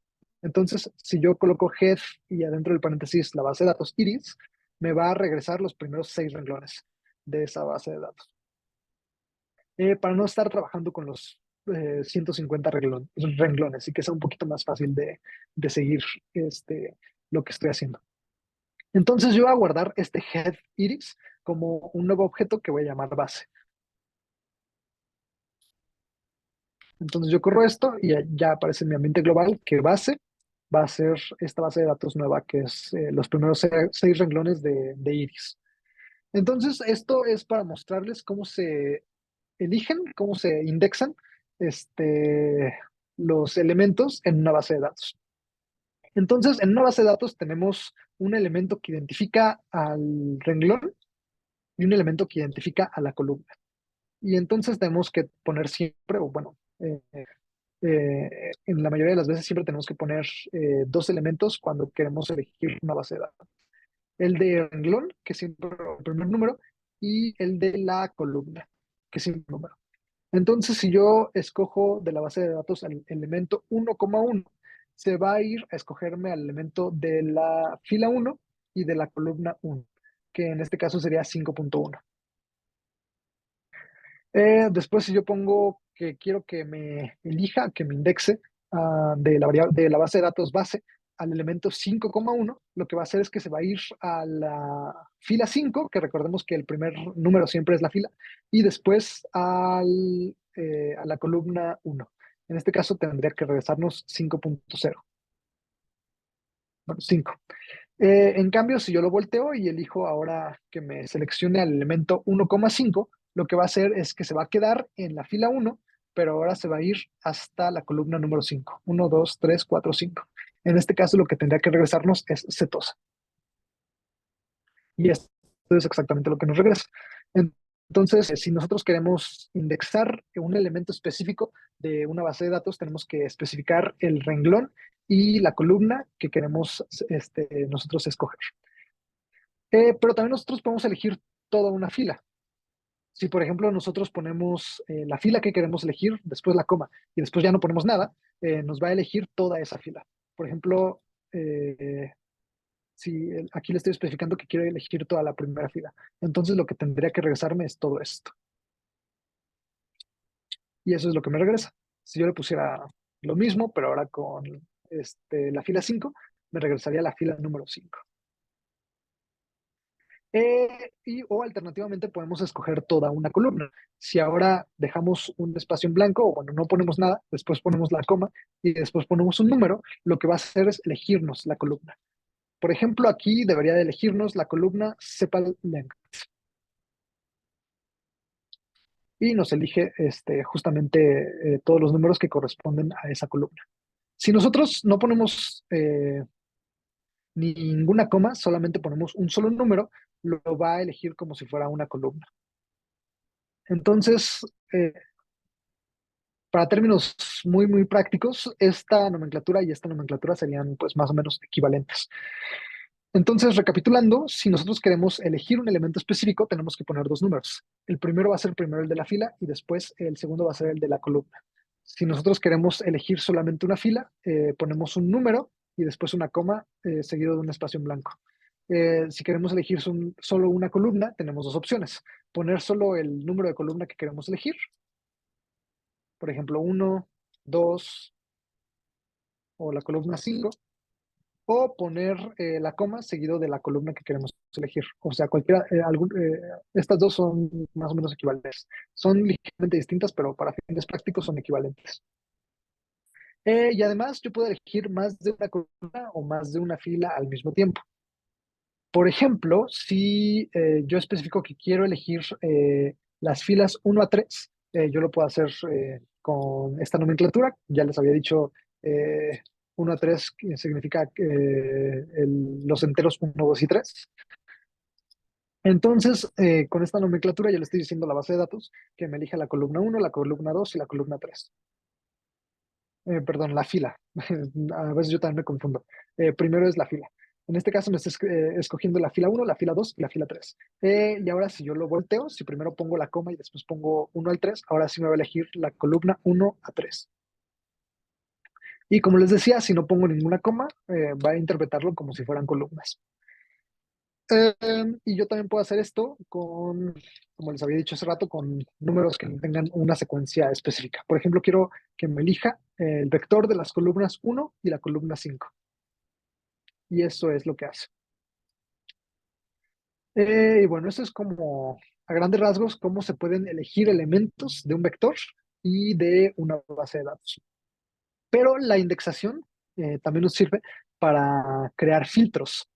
A: Entonces, si yo coloco head y adentro del paréntesis la base de datos iris, me va a regresar los primeros 6 renglones de esa base de datos. Para no estar trabajando con los 150 renglones y que sea un poquito más fácil de seguir lo que estoy haciendo. Entonces yo voy a guardar este head iris como un nuevo objeto que voy a llamar base. Entonces yo corro esto y ya aparece en mi ambiente global que base va a ser esta base de datos nueva que es los primeros 6 renglones de iris. Entonces esto es para mostrarles cómo se eligen, cómo se indexan los elementos en una base de datos. Entonces, en una base de datos tenemos un elemento que identifica al renglón y un elemento que identifica a la columna. Y entonces tenemos que poner siempre, o bueno, en la mayoría de las veces siempre tenemos que poner dos elementos cuando queremos elegir una base de datos. El de renglón, que es siempre el primer número, y el de la columna, que es siempre el número. Entonces, si yo escojo de la base de datos el elemento 1,1, se va a ir a escogerme al elemento de la fila 1 y de la columna 1, que en este caso sería 5.1. Después, si yo pongo que quiero que me elija, que me indexe de la base de datos base al elemento 5,1, lo que va a hacer es que se va a ir a la fila 5, que recordemos que el primer número siempre es la fila, y después a la columna 1. En este caso tendría que regresarnos 5.0. Bueno, 5. En cambio, si yo lo volteo y elijo ahora que me seleccione al elemento 1,5, lo que va a hacer es que se va a quedar en la fila 1, pero ahora se va a ir hasta la columna número 5. 1, 2, 3, 4, 5. En este caso, lo que tendría que regresarnos es setosa. Y esto es exactamente lo que nos regresa. Entonces, si nosotros queremos indexar un elemento específico de una base de datos, tenemos que especificar el renglón y la columna que queremos nosotros escoger. Pero también nosotros podemos elegir toda una fila. Si, por ejemplo, nosotros ponemos la fila que queremos elegir, después la coma, y después ya no ponemos nada, nos va a elegir toda esa fila. Por ejemplo, si aquí le estoy especificando que quiero elegir toda la primera fila. Entonces lo que tendría que regresarme es todo esto. Y eso es lo que me regresa. Si yo le pusiera lo mismo, pero ahora con la fila 5, me regresaría a la fila número 5. O alternativamente podemos escoger toda una columna. Si ahora dejamos un espacio en blanco, o bueno, no ponemos nada, después ponemos la coma y después ponemos un número, lo que va a hacer es elegirnos la columna. Por ejemplo, aquí debería de elegirnos la columna sepal length. Y nos elige justamente todos los números que corresponden a esa columna. Si nosotros no ponemos ninguna coma, solamente ponemos un solo número, lo va a elegir como si fuera una columna. Entonces, Para términos muy, muy prácticos, esta nomenclatura y esta nomenclatura serían pues más o menos equivalentes. Entonces, recapitulando, si nosotros queremos elegir un elemento específico, tenemos que poner dos números. El primero va a ser primero el de la fila y después el segundo va a ser el de la columna. Si nosotros queremos elegir solamente una fila, ponemos un número y después una coma seguido de un espacio en blanco. Si queremos elegir solo una columna, tenemos dos opciones. Poner solo el número de columna que queremos elegir, por ejemplo, 1, 2 o la columna 5, o poner la coma seguido de la columna que queremos elegir. O sea, estas dos son más o menos equivalentes. Son ligeramente distintas, pero para fines prácticos son equivalentes. Y además yo puedo elegir más de una columna o más de una fila al mismo tiempo. Por ejemplo, si yo especifico que quiero elegir las filas 1 a 3, yo lo puedo hacer con esta nomenclatura. Ya les había dicho 1 a 3 que significa los enteros 1, 2 y 3. Entonces, con esta nomenclatura yo le estoy diciendo a la base de datos que me elija la columna 1, la columna 2 y la columna 3. Perdón, la fila. A veces yo también me confundo. Primero es la fila. En este caso me está escogiendo la fila 1, la fila 2 y la fila 3. Y ahora si yo lo volteo, si primero pongo la coma y después pongo 1 al 3, ahora sí me va a elegir la columna 1 a 3. Y como les decía, si no pongo ninguna coma, va a interpretarlo como si fueran columnas. Y yo también puedo hacer esto como les había dicho hace rato, con números que tengan una secuencia específica. Por ejemplo, quiero que me elija el vector de las columnas 1 y la columna 5. Y eso es lo que hace. Y bueno, eso es como a grandes rasgos cómo se pueden elegir elementos de un vector y de una base de datos. Pero la indexación también nos sirve para crear filtros.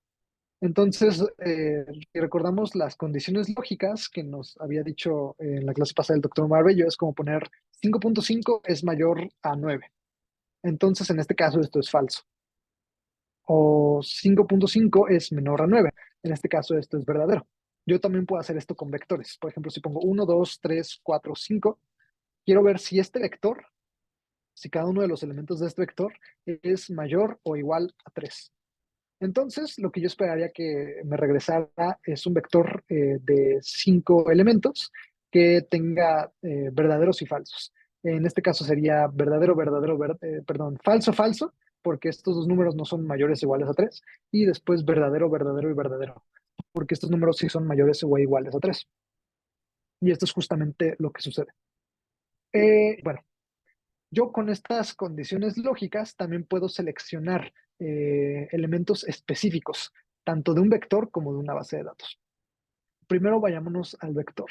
A: Entonces, si recordamos las condiciones lógicas que nos había dicho en la clase pasada el doctor Marbello, es como poner 5.5 es mayor a 9. Entonces, en este caso, esto es falso. O 5.5 es menor a 9. En este caso, esto es verdadero. Yo también puedo hacer esto con vectores. Por ejemplo, si pongo 1, 2, 3, 4, 5, quiero ver si este vector, si cada uno de los elementos de este vector es mayor o igual a 3. Entonces, lo que yo esperaría que me regresara es un vector de 5 elementos que tenga verdaderos y falsos. En este caso sería verdadero, verdadero, perdón, falso, falso, porque estos dos números no son mayores o iguales a 3. Y después verdadero, verdadero y verdadero, porque estos números sí son mayores o iguales a 3. Y esto es justamente lo que sucede. Bueno, yo con estas condiciones lógicas también puedo seleccionar elementos específicos, tanto de un vector como de una base de datos. Primero vayámonos al vector.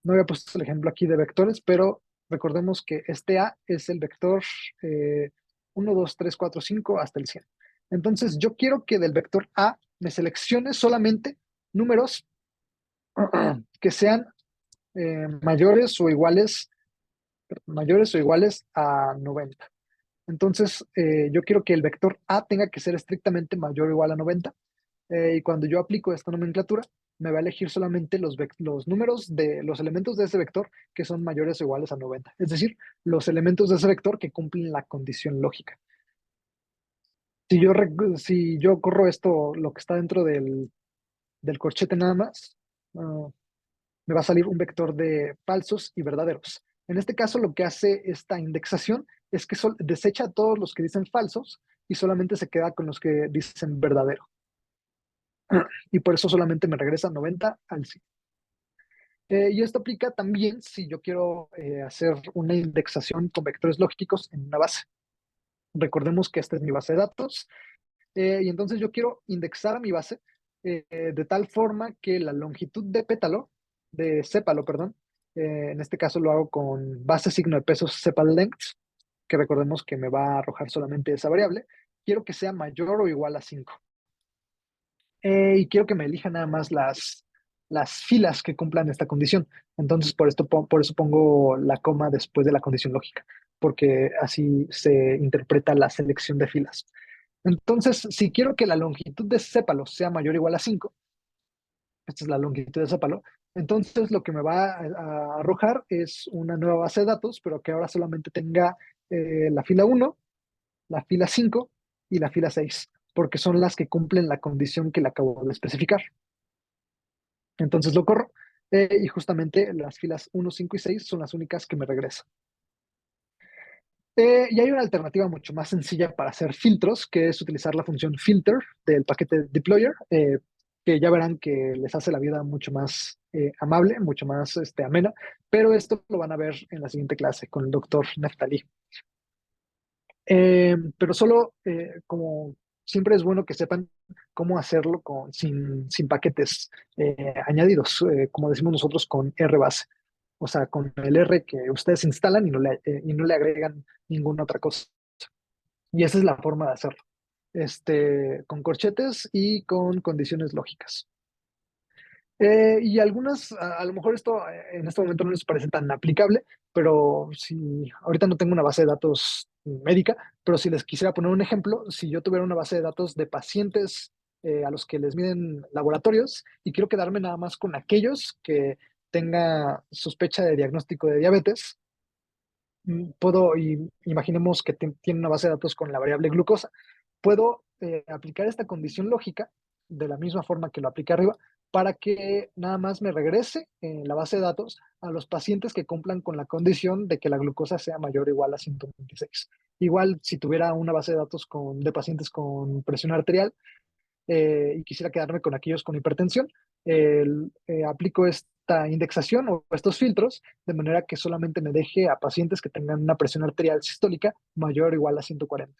A: No había puesto el ejemplo aquí de vectores, pero recordemos que este A es el vector 1, 2, 3, 4, 5 hasta el 100. Entonces yo quiero que del vector A me seleccione solamente números que sean mayores o iguales a 90. Entonces, yo quiero que el vector A tenga que ser estrictamente mayor o igual a 90. Y cuando yo aplico esta nomenclatura, me va a elegir solamente los números de los elementos de ese vector que son mayores o iguales a 90. Es decir, los elementos de ese vector que cumplen la condición lógica. Si yo corro esto, lo que está dentro del corchete nada más, me va a salir un vector de falsos y verdaderos. En este caso, lo que hace esta indexación es que desecha a todos los que dicen falsos y solamente se queda con los que dicen verdadero. Y por eso solamente me regresa 90 al 100. Y esto aplica también si yo quiero hacer una indexación con vectores lógicos en una base. Recordemos que esta es mi base de datos y entonces yo quiero indexar a mi base de tal forma que la longitud de sépalo, perdón, en este caso lo hago con base signo de pesos sepal length, que recordemos que me va a arrojar solamente esa variable. Quiero que sea mayor o igual a 5. Y quiero que me elija nada más las filas que cumplan esta condición. Entonces, por eso pongo la coma después de la condición lógica, porque así se interpreta la selección de filas. Entonces, si quiero que la longitud de ese sépalo sea mayor o igual a 5, esta es la longitud de sépalo, Entonces lo que me va a arrojar es una nueva base de datos, pero que ahora solamente tenga la fila 1, la fila 5 y la fila 6, porque son las que cumplen la condición que le acabo de especificar. Entonces lo corro y justamente las filas 1, 5 y 6 son las únicas que me regresan. Y hay una alternativa mucho más sencilla para hacer filtros, que es utilizar la función filter del paquete deployer, que ya verán que les hace la vida mucho más amable, mucho más amena, pero esto lo van a ver en la siguiente clase con el doctor Neftali. Pero solo, como siempre es bueno que sepan cómo hacerlo sin paquetes añadidos, como decimos nosotros con RBase, o sea, con el R que ustedes instalan y no le agregan ninguna otra cosa. Y esa es la forma de hacerlo, con corchetes y con condiciones lógicas. Y algunas, a lo mejor esto en este momento no les parece tan aplicable, pero si ahorita no tengo una base de datos médica, pero si les quisiera poner un ejemplo, si yo tuviera una base de datos de pacientes a los que les miden laboratorios y quiero quedarme nada más con aquellos que tenga sospecha de diagnóstico de diabetes, imaginemos que tiene una base de datos con la variable glucosa, puedo aplicar esta condición lógica de la misma forma que lo apliqué arriba para que nada más me regrese en la base de datos a los pacientes que cumplan con la condición de que la glucosa sea mayor o igual a 126. Igual, si tuviera una base de datos de pacientes con presión arterial, y quisiera quedarme con aquellos con hipertensión, aplico esta indexación o estos filtros de manera que solamente me deje a pacientes que tengan una presión arterial sistólica mayor o igual a 140.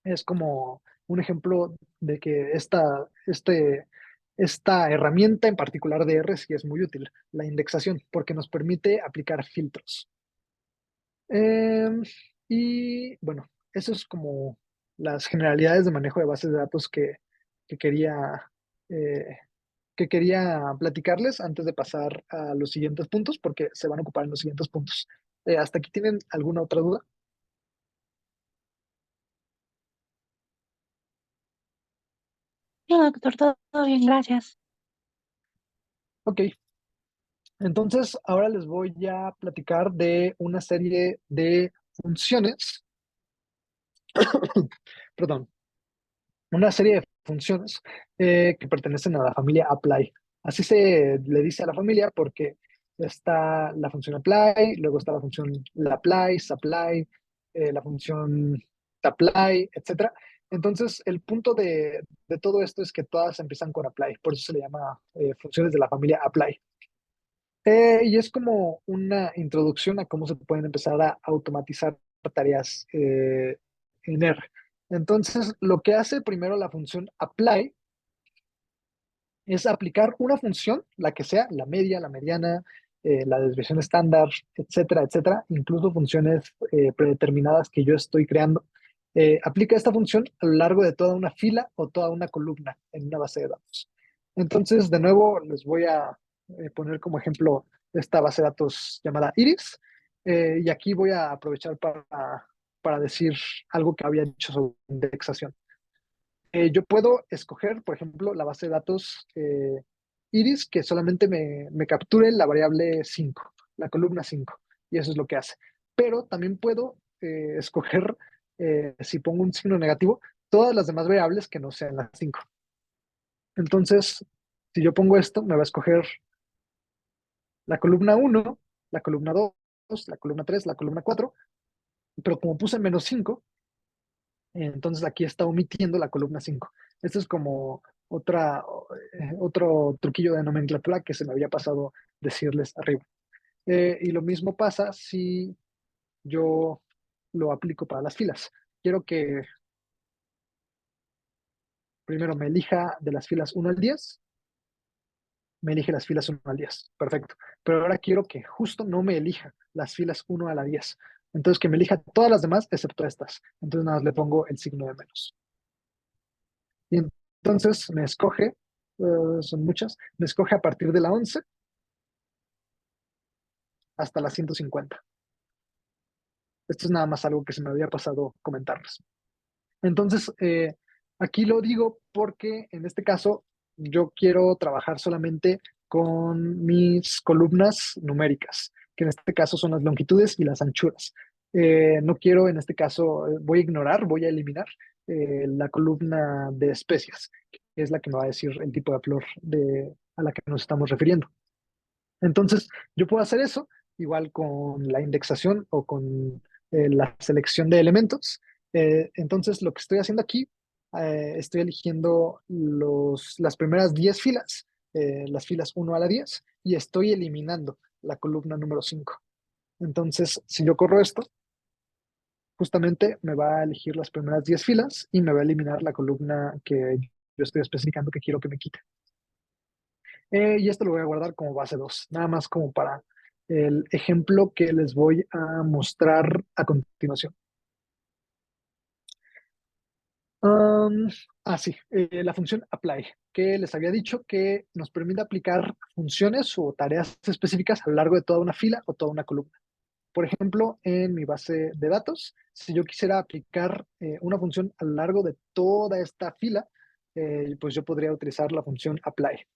A: Es como un ejemplo de que esta herramienta en particular de R sí es muy útil, la indexación, porque nos permite aplicar filtros. Em, y bueno, eso es como las generalidades de manejo de bases de datos que quería, eh, que quería platicarles antes de pasar a los siguientes puntos, porque se van a ocupar en los siguientes puntos. ¿Hasta aquí tienen alguna otra duda?
B: No, doctor, todo bien, gracias.
A: Ok, entonces ahora les voy a platicar de una serie de funciones, perdón, una serie de funciones que pertenecen a la familia apply. Así se le dice a la familia porque está la función apply, luego está la función lapply, supply, la función tapply, etcétera. Entonces, el punto de todo esto es que todas empiezan con apply, por eso se le llama funciones de la familia apply. Y es como una introducción a cómo se pueden empezar a automatizar tareas en R. Entonces, lo que hace primero la función apply es aplicar una función, la que sea, la media, la mediana, la desviación estándar, etcétera, etcétera, incluso funciones predeterminadas que yo estoy creando. Aplica esta función a lo largo de toda una fila o toda una columna en una base de datos. Entonces, de nuevo, les voy a poner como ejemplo esta base de datos llamada Iris, y aquí voy a aprovechar para decir algo que había dicho sobre indexación. Yo puedo escoger, por ejemplo, la base de datos Iris que solamente me capture la variable 5, la columna 5, y eso es lo que hace. Pero también puedo escoger, si pongo un signo negativo, todas las demás variables que no sean las 5. Entonces, si yo pongo esto, me va a escoger la columna 1, la columna 2, la columna 3, la columna 4, pero como puse menos 5, entonces aquí está omitiendo la columna 5. Esto es como otro truquillo de nomenclatura que se me había pasado decirles arriba. Y lo mismo pasa si yo lo aplico para las filas. Quiero que primero me elija de las filas 1 al 10, me elige las filas 1 al 10. Perfecto. Pero ahora quiero que justo no me elija las filas 1 a la 10. Entonces que me elija todas las demás excepto estas. Entonces nada más le pongo el signo de menos. Y entonces me escoge, son muchas, me escoge a partir de la 11 hasta la 150. Esto es nada más algo que se me había pasado comentarles. Entonces, aquí lo digo porque en este caso yo quiero trabajar solamente con mis columnas numéricas, que en este caso son las longitudes y las anchuras. No quiero, en este caso, voy a ignorar, voy a eliminar la columna de especias, que es la que me va a decir el tipo de flor a la que nos estamos refiriendo. Entonces, yo puedo hacer eso igual con la indexación o con la selección de elementos. Entonces, lo que estoy haciendo aquí, estoy eligiendo las primeras 10 filas, las filas 1 a la 10, y estoy eliminando la columna número 5. Entonces, si yo corro esto, justamente me va a elegir las primeras 10 filas y me va a eliminar la columna que yo estoy especificando que quiero que me quite. Y esto lo voy a guardar como base 2, nada más como para el ejemplo que les voy a mostrar a continuación. Um, sí, la función apply, que les había dicho que nos permite aplicar funciones o tareas específicas a lo largo de toda una fila o toda una columna. Por ejemplo, en mi base de datos, si yo quisiera aplicar una función a lo largo de toda esta fila, pues yo podría utilizar la función apply.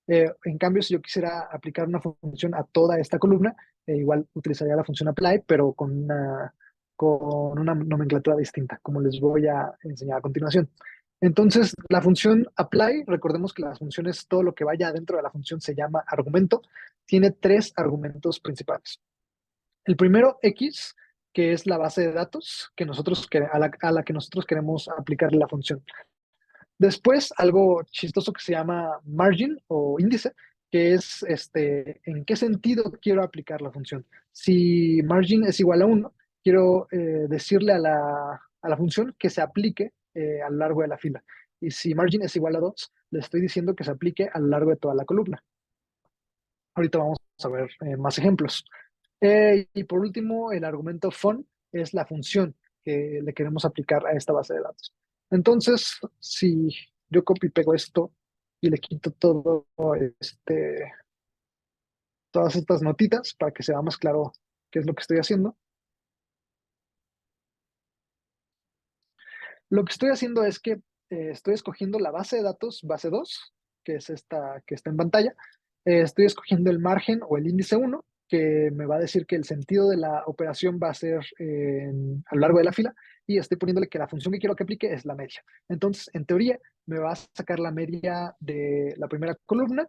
A: En cambio, si yo quisiera aplicar una función a toda esta columna, igual utilizaría la función apply, pero con una nomenclatura distinta, como les voy a enseñar a continuación. Entonces, la función apply, recordemos que las funciones, todo lo que vaya dentro de la función se llama argumento, tiene tres argumentos principales. El primero, X, que es la base de datos a la que nosotros queremos aplicarle la función. Después, algo chistoso que se llama margin o índice, que es en qué sentido quiero aplicar la función. Si margin es igual a 1, quiero decirle a la función que se aplique a lo largo de la fila. Y si margin es igual a 2, le estoy diciendo que se aplique a lo largo de toda la columna. Ahorita vamos a ver más ejemplos. Y por último, el argumento fun es la función que le queremos aplicar a esta base de datos. Entonces, si yo copio y pego esto y le quito todas estas notitas para que sea más claro qué es lo que estoy haciendo, lo que estoy haciendo es que estoy escogiendo la base de datos, base 2, que es esta que está en pantalla. Estoy escogiendo el margen o el índice 1, que me va a decir que el sentido de la operación va a ser a lo largo de la fila, y estoy poniéndole que la función que quiero que aplique es la media. Entonces, en teoría, me va a sacar la media de la primera columna,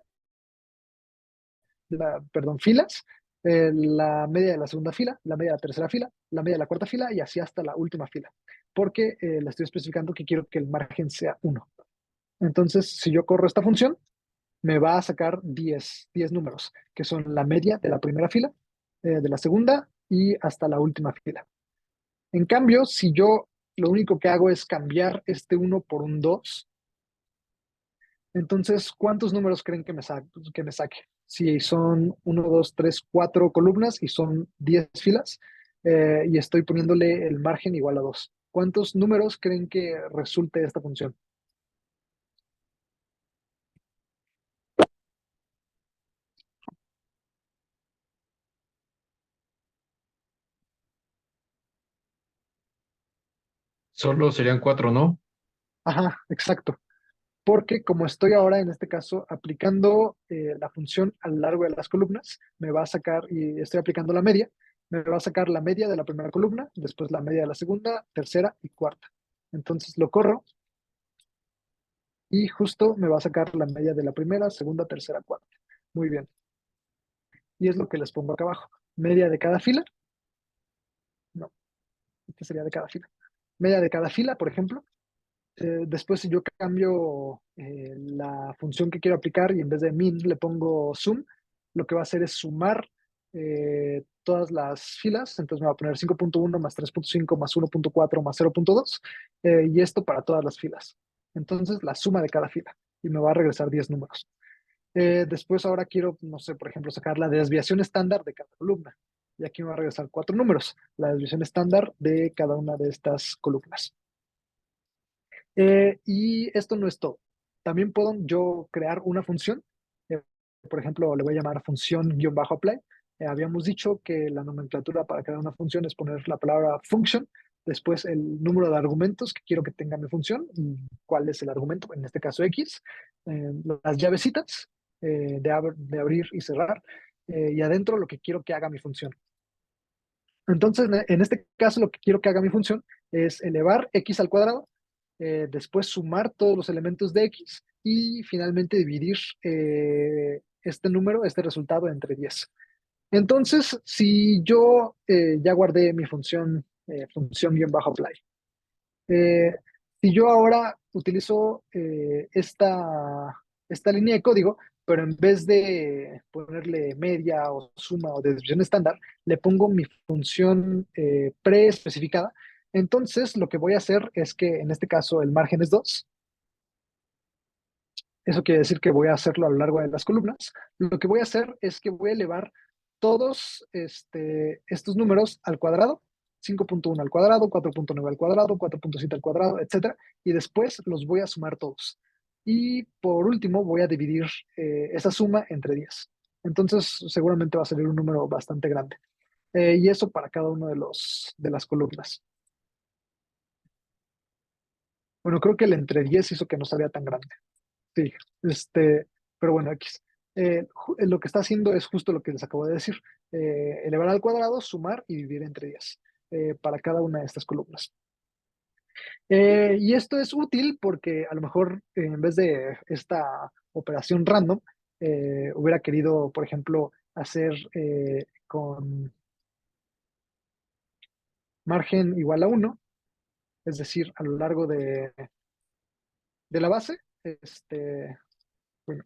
A: perdón, filas, la media de la segunda fila, la media de la tercera fila, la media de la cuarta fila y así hasta la última fila, porque le estoy especificando que quiero que el margen sea 1. Entonces, si yo corro esta función, me va a sacar 10 números, que son la media de la primera fila, de la segunda y hasta la última fila. En cambio, si yo lo único que hago es cambiar este 1 por un 2, entonces, ¿cuántos números creen que me saque? Si son 1, 2, 3, 4 columnas y son 10 filas, y estoy poniéndole el margen igual a 2. ¿Cuántos números creen que resulte esta función?
C: Solo serían cuatro, ¿no?
A: Ajá, exacto. Porque como estoy ahora en este caso aplicando la función a lo largo de las columnas, me va a sacar, y estoy aplicando la media, me va a sacar la media de la primera columna, después la media de la segunda, tercera y cuarta. Entonces lo corro y justo me va a sacar la media de la primera, segunda, tercera, cuarta. Muy bien. Y es lo que les pongo acá abajo. Media de cada fila. No, este sería de cada fila. Media de cada fila, por ejemplo. Después, si yo cambio la función que quiero aplicar y en vez de min le pongo sum, lo que va a hacer es sumar todas las filas. Entonces me va a poner 5.1 más 3.5 más 1.4 más 0.2, y esto para todas las filas. Entonces la suma de cada fila y me va a regresar 10 números. Después ahora quiero, no sé, por ejemplo, sacar la desviación estándar de cada columna. Y aquí me va a regresar 4 números, la desviación estándar de cada una de estas columnas. Y esto no es todo. También puedo yo crear una función. eh, por ejemplo, le voy a llamar función-apply. Habíamos dicho que la nomenclatura para crear una función es poner la palabra function, después el número de argumentos que quiero que tenga mi función y cuál es el argumento, en este caso X, las llavecitas, de abrir y cerrar, y adentro lo que quiero que haga mi función. Entonces, en este caso, lo que quiero que haga mi función es elevar x al cuadrado, después sumar todos los elementos de x y finalmente dividir este número, este resultado entre 10. Entonces, si yo ya guardé mi función, función-apply, eh, si yo ahora utilizo esta línea de código, pero en vez de ponerle media o suma o desviación estándar, le pongo mi función preespecificada, entonces lo que voy a hacer es que en este caso el margen es 2. Eso quiere decir que voy a hacerlo a lo largo de las columnas. Lo que voy a hacer es que voy a elevar todos estos números al cuadrado, 5.1 al cuadrado, 4.9 al cuadrado, 4.7 al cuadrado, etcétera, y después los voy a sumar todos. Y por último voy a dividir esa suma entre 10. Entonces seguramente va a salir un número bastante grande. Y eso para cada uno de las columnas. Bueno, creo que el entre 10 hizo que no salía tan grande. Sí, pero bueno, X. Lo que está haciendo es justo lo que les acabo de decir. Elevar al cuadrado, sumar y dividir entre 10 para cada una de estas columnas. Y esto es útil porque a lo mejor en vez de esta operación random, hubiera querido, por ejemplo, hacer con margen igual a 1, es decir, a lo largo de la base. Bueno,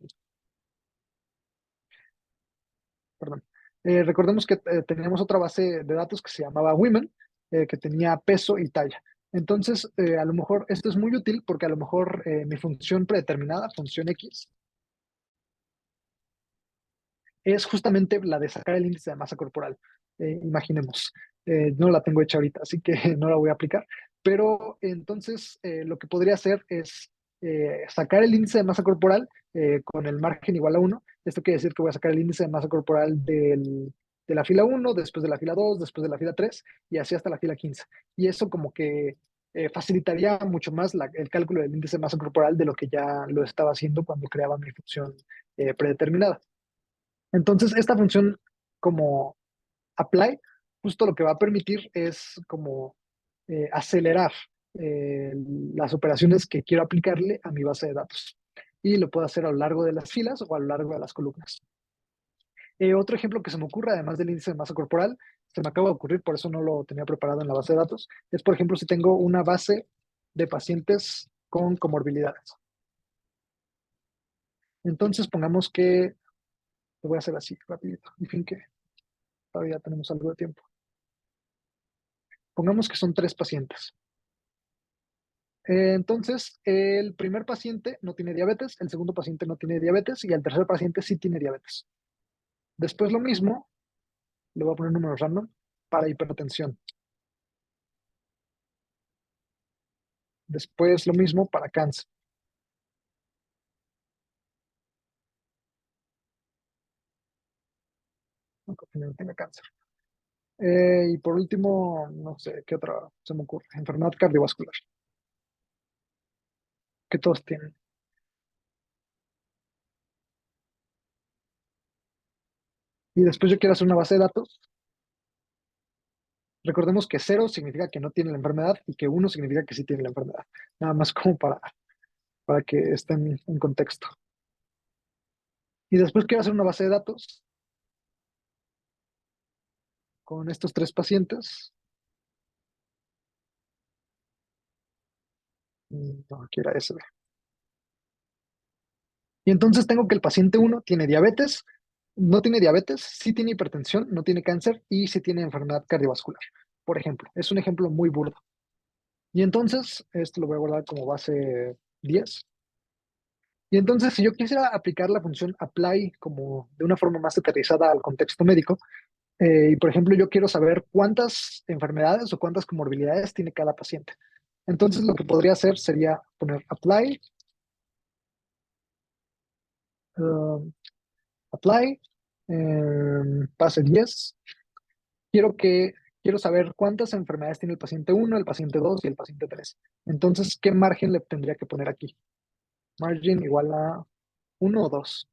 A: perdón. Recordemos que teníamos otra base de datos que se llamaba Women, que tenía peso y talla. Entonces, a lo mejor esto es muy útil porque a lo mejor mi función predeterminada, función X, es justamente la de sacar el índice de masa corporal. Imaginemos, no la tengo hecha ahorita, así que no la voy a aplicar, pero entonces lo que podría hacer es sacar el índice de masa corporal con el margen igual a 1. Esto quiere decir que voy a sacar el índice de masa corporal de la fila 1, después de la fila 2, después de la fila 3 y así hasta la fila 15. Y eso como que facilitaría mucho más el cálculo del índice de masa corporal de lo que ya lo estaba haciendo cuando creaba mi función predeterminada. Entonces, esta función como apply, justo lo que va a permitir es como acelerar eh, las operaciones que quiero aplicarle a mi base de datos. Y lo puedo hacer a lo largo de las filas o a lo largo de las columnas. Otro ejemplo que se me ocurre, además del índice de masa corporal, se me acaba de ocurrir, por eso no lo tenía preparado en la base de datos, es por ejemplo si tengo una base de pacientes con comorbilidades. Entonces pongamos que, lo voy a hacer así, rapidito, en fin que todavía tenemos algo de tiempo. Pongamos que son 3 pacientes. Entonces, el primer paciente no tiene diabetes, el segundo paciente no tiene diabetes y el tercer paciente sí tiene diabetes. Después lo mismo, le voy a poner números random, para hipertensión. Después lo mismo para cáncer. Que no tenga cáncer. Y por último, no sé, ¿qué otra se me ocurre? Enfermedad cardiovascular, que todos tienen. Y después yo quiero hacer una base de datos. Recordemos que 0 significa que no tiene la enfermedad y que 1 significa que sí tiene la enfermedad. Nada más como para que estén en contexto. Y después quiero hacer una base de datos con estos 3 pacientes. No, aquí era SB. Y entonces tengo que el paciente 1 tiene diabetes, no tiene diabetes, sí tiene hipertensión, no tiene cáncer y sí tiene enfermedad cardiovascular. Por ejemplo, es un ejemplo muy burdo. Y entonces, esto lo voy a guardar como base 10. Y entonces, si yo quisiera aplicar la función apply como de una forma más aterrizada al contexto médico, y por ejemplo, yo quiero saber cuántas enfermedades o cuántas comorbilidades tiene cada paciente. Entonces, lo que podría hacer sería poner apply, um, apply, base 10. Quiero quiero saber cuántas enfermedades tiene el paciente 1, el paciente 2 y el paciente 3. Entonces, ¿qué margen le tendría que poner aquí? Margin igual a 1 o 2.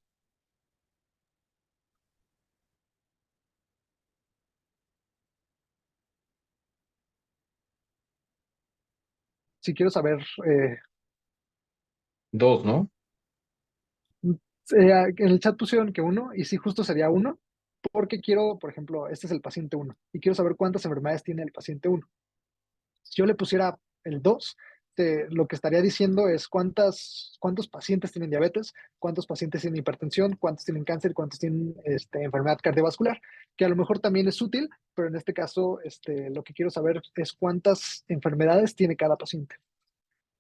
A: si quiero saber,
C: 2, ¿no?
A: en el chat pusieron que uno, y sí, justo sería uno, porque quiero, por ejemplo, este es el paciente uno, y quiero saber cuántas enfermedades tiene el paciente uno. Si yo le pusiera el 2, lo que estaría diciendo es cuántos pacientes tienen diabetes, cuántos pacientes tienen hipertensión, cuántos tienen cáncer, cuántos tienen enfermedad cardiovascular, que a lo mejor también es útil, pero en este caso lo que quiero saber es cuántas enfermedades tiene cada paciente.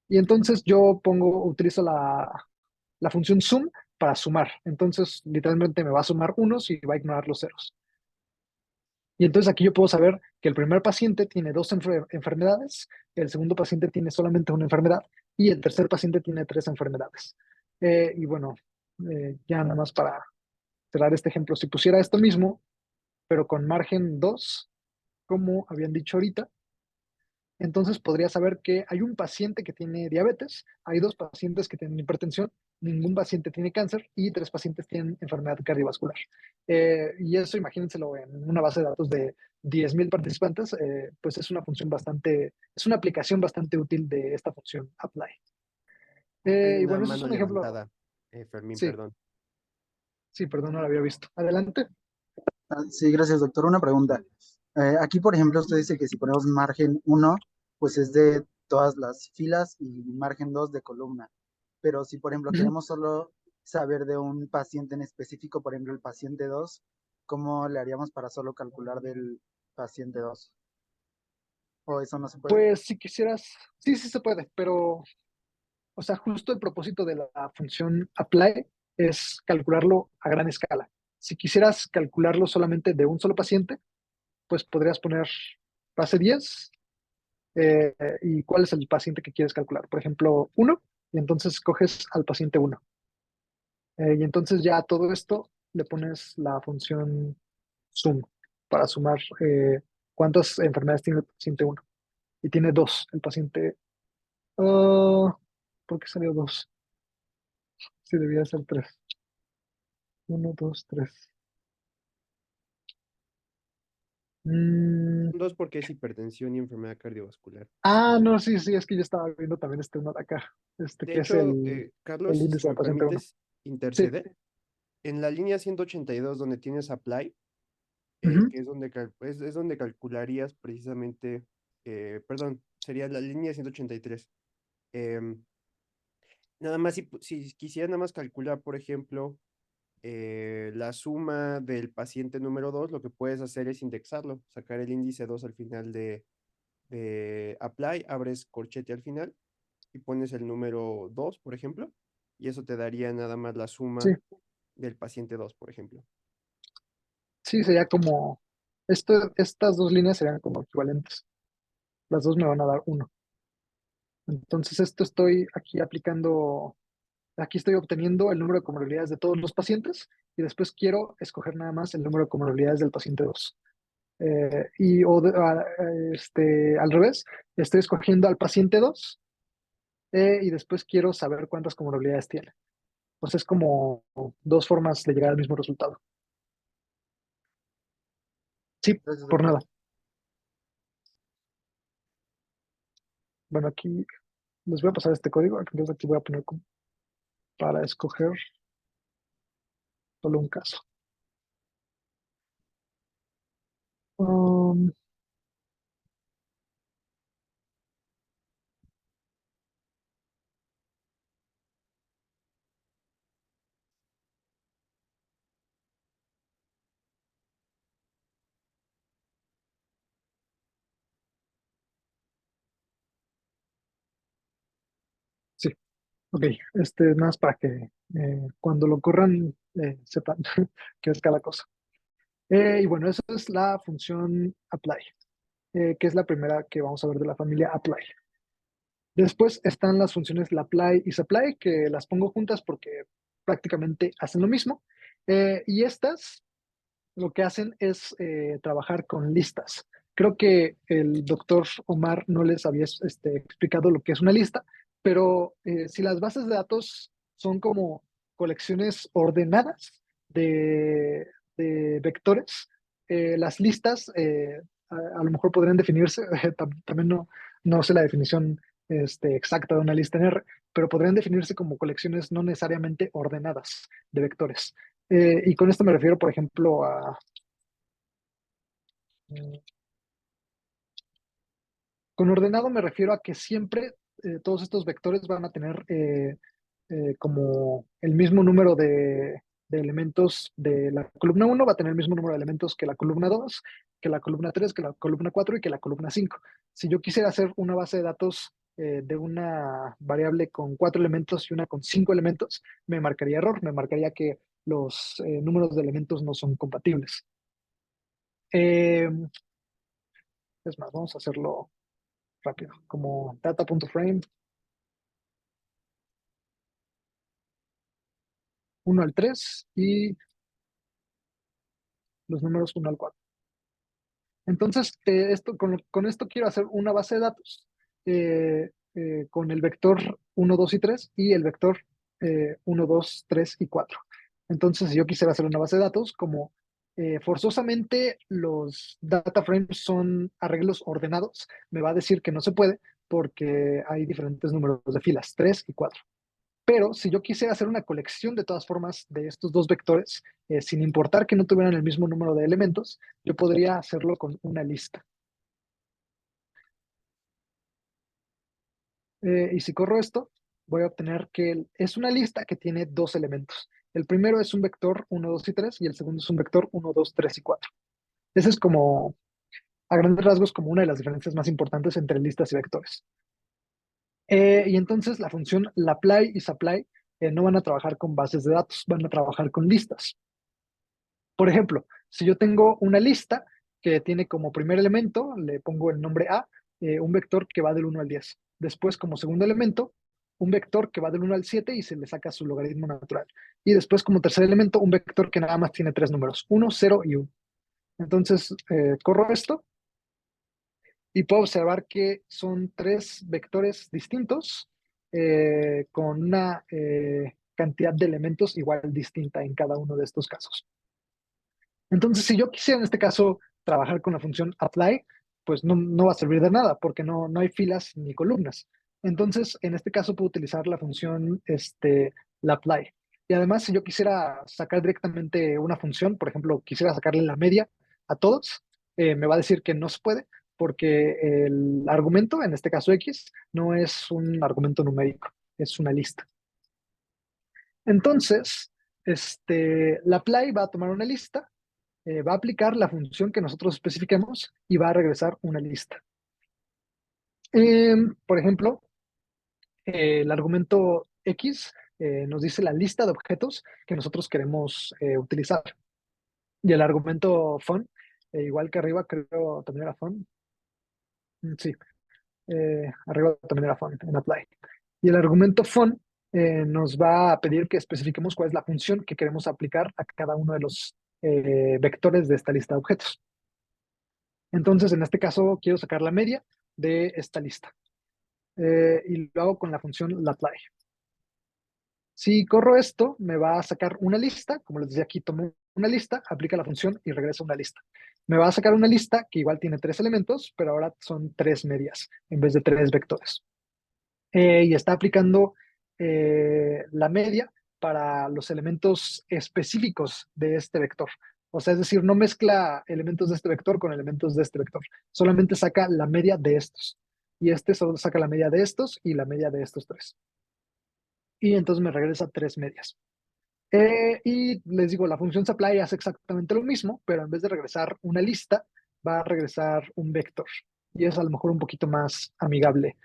A: Y entonces yo utilizo la función sum para sumar. Entonces, literalmente me va a sumar unos y va a ignorar los ceros. Y entonces aquí yo puedo saber que el primer paciente tiene dos enfermedades, el segundo paciente tiene solamente una enfermedad y el tercer paciente tiene tres enfermedades. Y bueno, ya nada más para cerrar este ejemplo, si pusiera esto mismo, pero con margen 2, como habían dicho ahorita, entonces podría saber que hay un paciente que tiene diabetes, hay dos pacientes que tienen hipertensión, ningún paciente tiene cáncer y tres pacientes tienen enfermedad cardiovascular. Y eso, imagínenselo en una base de datos de 10,000 participantes, pues es una función es una aplicación bastante útil de esta función apply.
D: Hay
A: Y
D: una
A: bueno, eso es
D: mano
A: un ejemplo.
D: levantada, Fermín,
A: Sí,
D: perdón.
A: sí, perdón, no lo había visto. Adelante.
E: Sí, gracias, doctor. Una pregunta. Aquí, por ejemplo, usted dice que si ponemos margen uno, pues es de todas las filas y margen 2 de columna. Pero si, por ejemplo,
A: Ujú.
E: queremos solo saber de un paciente en específico, por ejemplo, el paciente 2, ¿cómo le haríamos para solo calcular del paciente 2? ¿O eso no se puede?
A: Pues si quisieras, sí, sí se puede, pero o sea, justo el propósito de la función apply es calcularlo a gran escala. Si quisieras calcularlo solamente de un solo paciente, pues podrías poner base 10 y cuál es el paciente que quieres calcular. Por ejemplo, uno, y entonces coges al paciente uno. Y entonces ya a todo esto le pones la función sum para sumar cuántas enfermedades tiene el paciente uno. Y tiene dos, el paciente. ¿Por qué salió dos? Sí, debía ser tres. Uno, dos, tres. Mm,
D: Dos porque es hipertensión y enfermedad cardiovascular.
A: no, sí, sí, es que yo estaba viendo también uno de acá,
D: De
A: que es
D: hecho,
A: el
D: Carlos, si
A: índice
D: me
A: del paciente uno.
D: permites
A: Sí,
D: interceder, en la línea 182 donde tienes apply,
A: ujú,
D: que es donde, es donde calcularías precisamente, perdón, sería la línea 183. Em, nada más, si quisiera nada más calcular, por ejemplo, la suma del paciente número 2, lo que puedes hacer es indexarlo, sacar el índice 2 al final de apply, abres corchete al final y pones el número 2 por ejemplo, y eso te daría nada más la
A: sí,
D: suma del paciente 2 por ejemplo.
A: sí, sería como, estas dos líneas serían como equivalentes. Las dos me van a dar uno. Entonces, esto estoy aquí aplicando, aquí estoy obteniendo el número de comorbilidades de todos los pacientes y después quiero escoger nada más el número de comorbilidades del paciente 2. Al revés, estoy escogiendo al paciente 2 y después quiero saber cuántas comorbilidades tiene. Pues es como dos formas de llegar al mismo resultado. Sí,
E: Gracias,
A: por
E: doctor.
A: nada. Bueno, aquí les voy a pasar este código. Entonces aquí voy a poner para escoger solo un caso. Um, sí, ok. Nada más para que cuando lo corran sepan qué es cada cosa. Y bueno, esa es la función apply, que es la primera que vamos a ver de la familia apply. Después están las funciones lapply y supply, que las pongo juntas porque prácticamente hacen lo mismo. Y estas lo que hacen es trabajar con listas. Creo que el doctor Omar no les había explicado lo que es una lista, pero si las bases de datos son como colecciones ordenadas de vectores, las listas a lo mejor podrían definirse, también no sé la definición exacta de una lista en R, pero podrían definirse como colecciones no necesariamente ordenadas de vectores. Y con esto me refiero, por ejemplo, a... Con ordenado me refiero a que siempre todos estos vectores van a tener como el mismo número de elementos de la columna uno, va a tener el mismo número de elementos que la columna 2, que la columna 3, que la columna 4 y que la columna 5. Si yo quisiera hacer una base de datos de una variable con 4 elementos y una con 5 elementos, me marcaría error, me marcaría que los números de elementos no son compatibles. Eh, es más, vamos a hacerlo rápido, como data.frame 1 al 3 y los números 1 al 4. Entonces, con esto quiero hacer una base de datos con el vector 1, 2 y 3 y el vector 1, 2, 3 y 4. Entonces, si yo quisiera hacer una base de datos, como forzosamente los data frames son arreglos ordenados, me va a decir que no se puede porque hay diferentes números de filas, 3 y 4. Pero si yo quisiera hacer una colección de todas formas de estos dos vectores, sin importar que no tuvieran el mismo número de elementos, yo podría hacerlo con una lista. Y si corro esto, voy a obtener que es una lista que tiene dos elementos. El primero es un vector 1, 2 y 3 y el segundo es un vector 1, 2, 3 y 4. Ese es como, a grandes rasgos, como una de las diferencias más importantes entre listas y vectores. Y entonces la función lapply y supply no van a trabajar con bases de datos, van a trabajar con listas. Por ejemplo, si yo tengo una lista que tiene como primer elemento, le pongo el nombre A, un vector que va del 1 al 10. Después, como segundo elemento, un vector que va del 1 al 7 y se le saca su logaritmo natural. Y después, como tercer elemento, un vector que nada más tiene tres números, 1, 0 y 1. Entonces, corro esto y puedo observar que son tres vectores distintos con una cantidad de elementos igual distinta en cada uno de estos casos. Entonces, si yo quisiera en este caso trabajar con la función apply, pues no va a servir de nada porque no hay filas ni columnas. Entonces, en este caso puedo utilizar la función la apply. Y además, si yo quisiera sacar directamente una función, por ejemplo, quisiera sacarle la media a todos, me va a decir que no se puede porque el argumento, en este caso X, no es un argumento numérico, es una lista. Entonces, la apply va a tomar una lista, va a aplicar la función que nosotros especifiquemos y va a regresar una lista. Por ejemplo, el argumento X nos dice la lista de objetos que nosotros queremos utilizar. Y el argumento fun, igual que arriba, creo también era fun. Sí, arriba también era fun en apply. Y el argumento fun nos va a pedir que especifiquemos cuál es la función que queremos aplicar a cada uno de los vectores de esta lista de objetos. Entonces, en este caso, quiero sacar la media de esta lista. Y lo hago con la función lapply. Si corro esto, me va a sacar una lista. Como les decía aquí, tomo una lista, aplica la función y regresa una lista. Me va a sacar una lista que igual tiene tres elementos, pero ahora son tres medias en vez de tres vectores. Y está aplicando la media para los elementos específicos de este vector. O sea, es decir, no mezcla elementos de este vector con elementos de este vector. Solamente saca la media de estos. Y solo saca la media de estos y la media de estos tres. Y entonces me regresa tres medias. Y les digo, la función supply hace exactamente lo mismo, pero en vez de regresar una lista, va a regresar un vector. Y es a lo mejor un poquito más amigable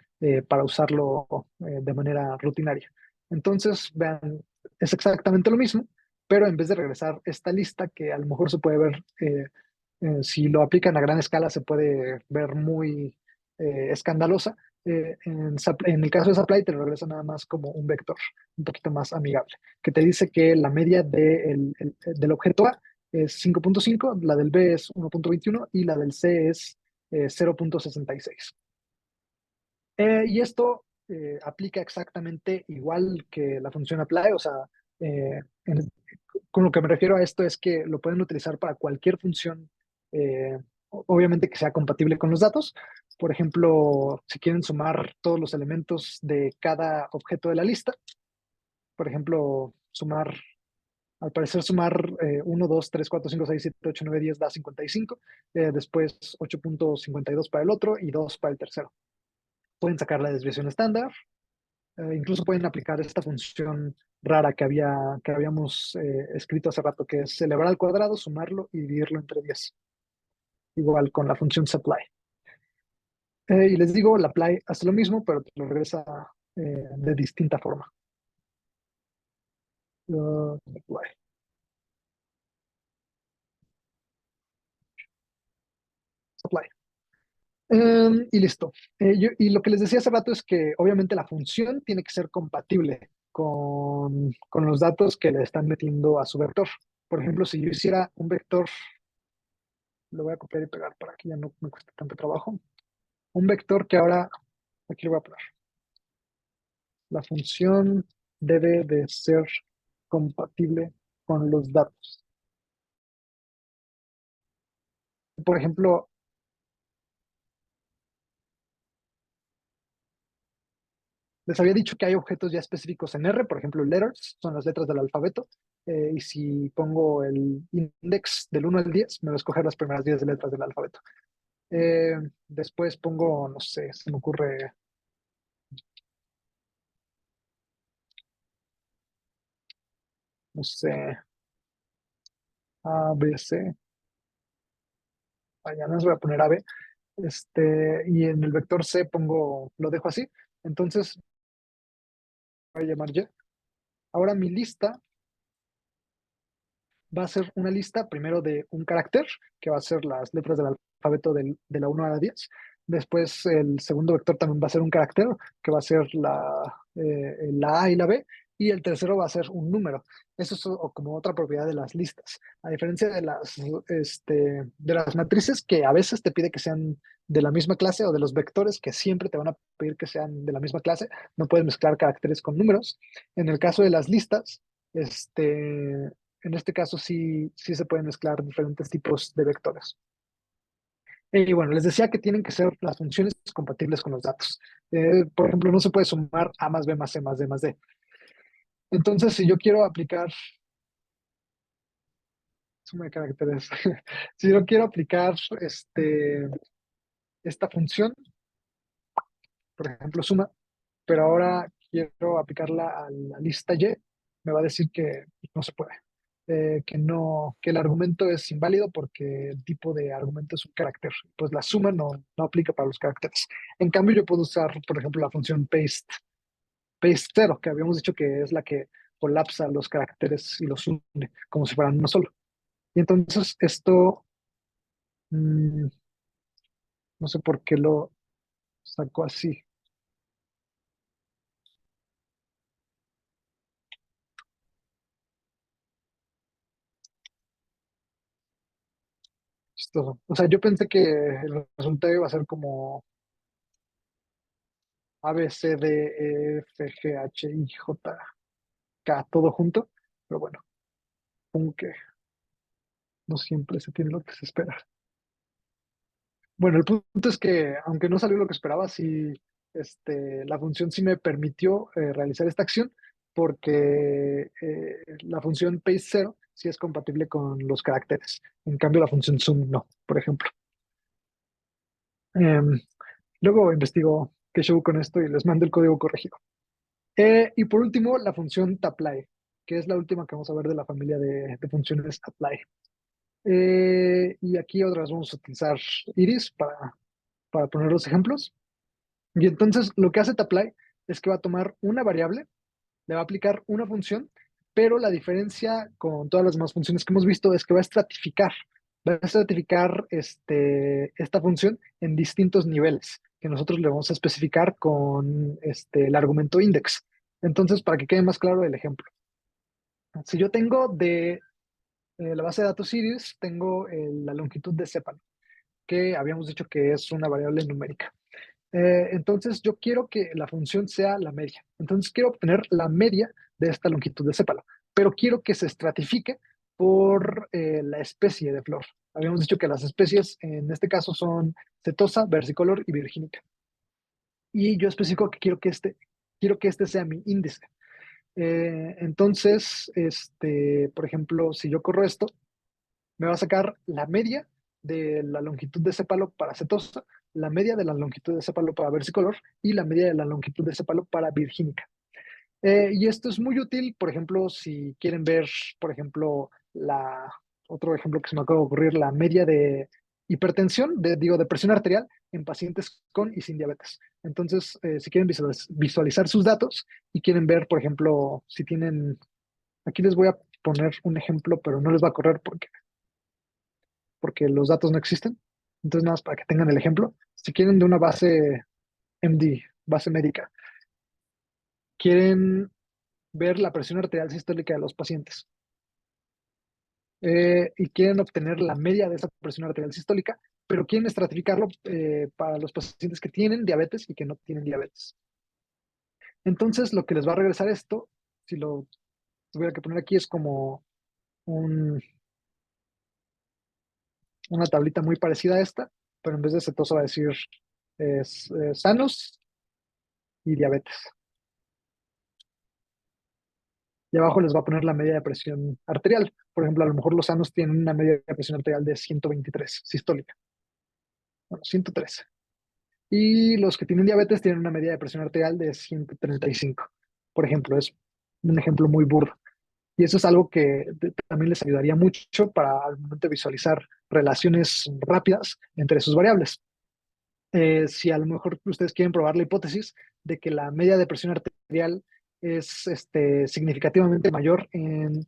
A: para usarlo de manera rutinaria. Entonces, vean, es exactamente lo mismo, pero en vez de regresar esta lista, que a lo mejor se puede ver, si lo aplican a gran escala, se puede ver muy escandalosa. En el caso de supply, te lo regresa nada más como un vector, un poquito más amigable, que te dice que la media del objeto A es 5.5, la del B es 1.21 y la del C es 0.66. Y esto aplica exactamente igual que la función apply, o sea, eh, en- con lo que me refiero a esto es que lo pueden utilizar para cualquier función, obviamente que sea compatible con los datos, Por ejemplo, si quieren sumar todos los elementos de cada objeto de la lista, por ejemplo, al parecer sumar 1, 2, 3, 4, 5, 6, 7, 8, 9, 10 da 55, después 8.52 para el otro y 2 para el tercero. Pueden sacar la desviación estándar, incluso pueden aplicar esta función rara que habíamos escrito hace rato, que es elevar al cuadrado, sumarlo y dividirlo entre 10. Igual con la función supply. Y les digo, la apply hace lo mismo, pero te lo regresa de distinta forma. Apply. Supply. Y listo. Y lo que les decía hace rato es que obviamente la función tiene que ser compatible con los datos que le están metiendo a su vector. Por ejemplo, si yo hiciera un vector, lo voy a copiar y pegar para que ya no me cueste tanto trabajo. Un vector que ahora, aquí lo voy a poner. La función debe de ser compatible con los datos. Por ejemplo, les había dicho que hay objetos ya específicos en R, por ejemplo, letters, son las letras del alfabeto, y si pongo el index del 1 al 10, me va a escoger las primeras 10 letras del alfabeto. Después pongo, no sé, se me ocurre, no sé, A, B, C, ya no les voy a poner A, B, y en el vector C pongo, lo dejo así, entonces voy a llamar Y. Ahora mi lista va a ser una lista primero de un carácter, que va a ser las letras del alfabeto de la 1 a la 10. Después el segundo vector también va a ser un carácter, que va a ser la A y la B. Y el tercero va a ser un número. Eso es como otra propiedad de las listas. A diferencia de las matrices, que a veces te pide que sean de la misma clase, o de los vectores que siempre te van a pedir que sean de la misma clase, no puedes mezclar caracteres con números. En el caso de las listas, en este caso sí se pueden mezclar diferentes tipos de vectores. Y bueno, les decía que tienen que ser las funciones compatibles con los datos. Por ejemplo, no se puede sumar A más B más C más D más D. Entonces, si yo quiero aplicar suma de caracteres, si yo quiero aplicar esta función, por ejemplo, suma, pero ahora quiero aplicarla a la lista Y, me va a decir que no se puede. Que no, que el argumento es inválido porque el tipo de argumento es un carácter. Pues la suma no aplica para los caracteres. En cambio, yo puedo usar, por ejemplo, la función paste 0, que habíamos dicho que es la que colapsa los caracteres y los une como si fueran uno solo. Y entonces esto, mm, no sé por qué lo sacó así. Chistoso. O sea, yo pensé que el resultado iba a ser como A, B, C, D, E, F, G, H, I, J, K, todo junto. Pero bueno, supongo que no siempre se tiene lo que se espera. Bueno, el punto es que, aunque no salió lo que esperaba, sí, la función sí me permitió realizar esta acción porque la función paste0 sí es compatible con los caracteres. En cambio, la función sum no, por ejemplo. Em, Luego investigo qué show con esto y les mando el código corregido. Y por último, la función tapply, que es la última que vamos a ver de la familia de funciones apply. Y aquí otra vez vamos a utilizar iris para poner los ejemplos. Y entonces lo que hace tapply es que va a tomar una variable, le va a aplicar una función, pero la diferencia con todas las demás funciones que hemos visto es que va a estratificar. Va a estratificar esta función en distintos niveles, que nosotros le vamos a especificar con el argumento index. Entonces, para que quede más claro el ejemplo. Si yo tengo de la base de datos Iris, tengo la longitud de sépalo, que habíamos dicho que es una variable numérica. Entonces yo quiero que la función sea la media. Entonces quiero obtener la media de esta longitud de sépalo, pero quiero que se estratifique por la especie de flor. Habíamos dicho que las especies en este caso son setosa, versicolor y virgínica. Y yo especifico que quiero que este sea mi índice. Entonces, por ejemplo, si yo corro esto, me va a sacar la media de la longitud de sépalo para setosa, la media de la longitud de sépalo para versicolor y la media de la longitud de sépalo para virgínica. Y esto es muy útil, por ejemplo, si quieren ver, por ejemplo, otro ejemplo que se me acaba de ocurrir, la media de hipertensión, de presión arterial en pacientes con y sin diabetes. Entonces, si quieren visualizar sus datos y quieren ver, por ejemplo, si tienen, aquí les voy a poner un ejemplo, pero no les va a correr porque los datos no existen. Entonces, nada más para que tengan el ejemplo. Si quieren de una base MD, base médica, quieren ver la presión arterial sistólica de los pacientes y quieren obtener la media de esa presión arterial sistólica, pero quieren estratificarlo para los pacientes que tienen diabetes y que no tienen diabetes. Entonces, lo que les va a regresar esto, si lo tuviera que poner aquí, es como una tablita muy parecida a esta, pero en vez de cetosa va a decir sanos y diabetes. Y abajo les va a poner la media de presión arterial. Por ejemplo, a lo mejor los sanos tienen una media de presión arterial de 123 sistólica. Bueno, 113. Y los que tienen diabetes tienen una media de presión arterial de 135. Por ejemplo, es un ejemplo muy burdo. Y eso es algo que también les ayudaría mucho para al momento de visualizar relaciones rápidas entre sus variables. Si a lo mejor ustedes quieren probar la hipótesis de que la media de presión arterial es significativamente mayor en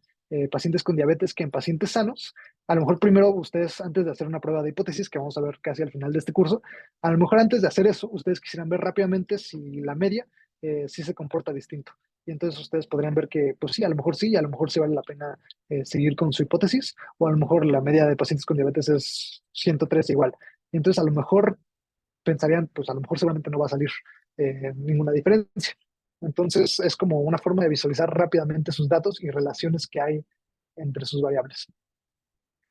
A: pacientes con diabetes que en pacientes sanos, a lo mejor primero ustedes, antes de hacer una prueba de hipótesis, que vamos a ver casi al final de este curso, a lo mejor antes de hacer eso, ustedes quisieran ver rápidamente si la media sí se comporta distinto. Y entonces ustedes podrían ver que, pues sí, a lo mejor sí, y a lo mejor sí vale la pena seguir con su hipótesis, o a lo mejor la media de pacientes con diabetes es 103 igual. Y entonces a lo mejor pensarían, pues a lo mejor seguramente no va a salir ninguna diferencia. Entonces es como una forma de visualizar rápidamente sus datos y relaciones que hay entre sus variables.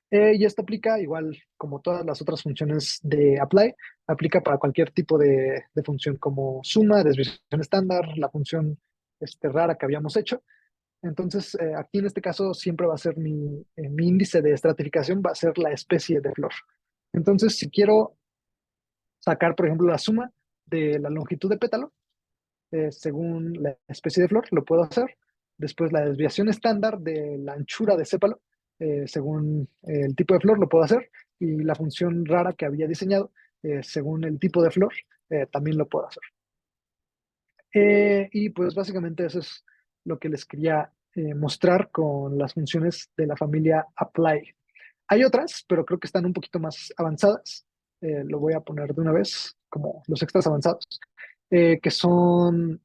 A: Y esto aplica igual como todas las otras funciones de apply, aplica para cualquier tipo de función como suma, desviación estándar, la función rara que habíamos hecho. Entonces, aquí en este caso siempre va a ser mi índice de estratificación, va a ser la especie de flor. Entonces, si quiero sacar, por ejemplo, la suma de la longitud de pétalo según la especie de flor, lo puedo hacer. Después la desviación estándar de la anchura de sépalo, según el tipo de flor, lo puedo hacer. Y la función rara que había diseñado, según el tipo de flor, también lo puedo hacer. Y pues básicamente eso es lo que les quería mostrar con las funciones de la familia apply. Hay otras, pero creo que están un poquito más avanzadas. Lo voy a poner de una vez, como los extras avanzados, que son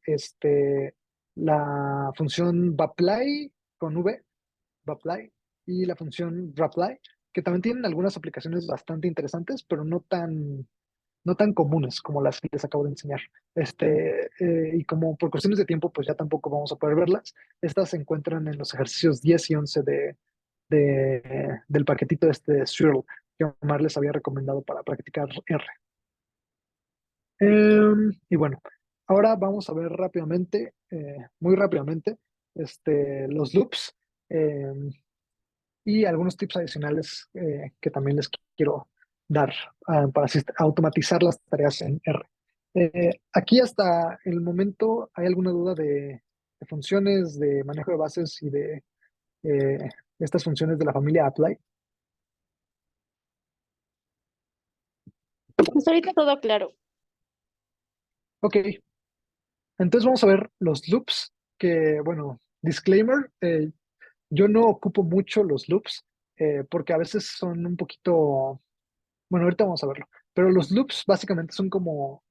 A: la función baply con V, baply, y la función reply, que también tienen algunas aplicaciones bastante interesantes, pero no tan comunes como las que les acabo de enseñar. Y como por cuestiones de tiempo, pues ya tampoco vamos a poder verlas. Estas se encuentran en los ejercicios 10 y 11 del paquetito de Swirl que Omar les había recomendado para practicar R. Y bueno, ahora vamos a ver rápidamente, muy rápidamente, los loops y algunos tips adicionales que también les quiero dar para automatizar las tareas en R. Aquí hasta el momento, ¿hay alguna duda de funciones, de manejo de bases y de estas funciones de la familia apply?
B: Pues ahorita todo claro.
A: Ok, entonces vamos a ver los loops que, bueno, disclaimer, yo no ocupo mucho los loops porque a veces son un poquito, bueno, ahorita vamos a verlo, pero los loops básicamente son como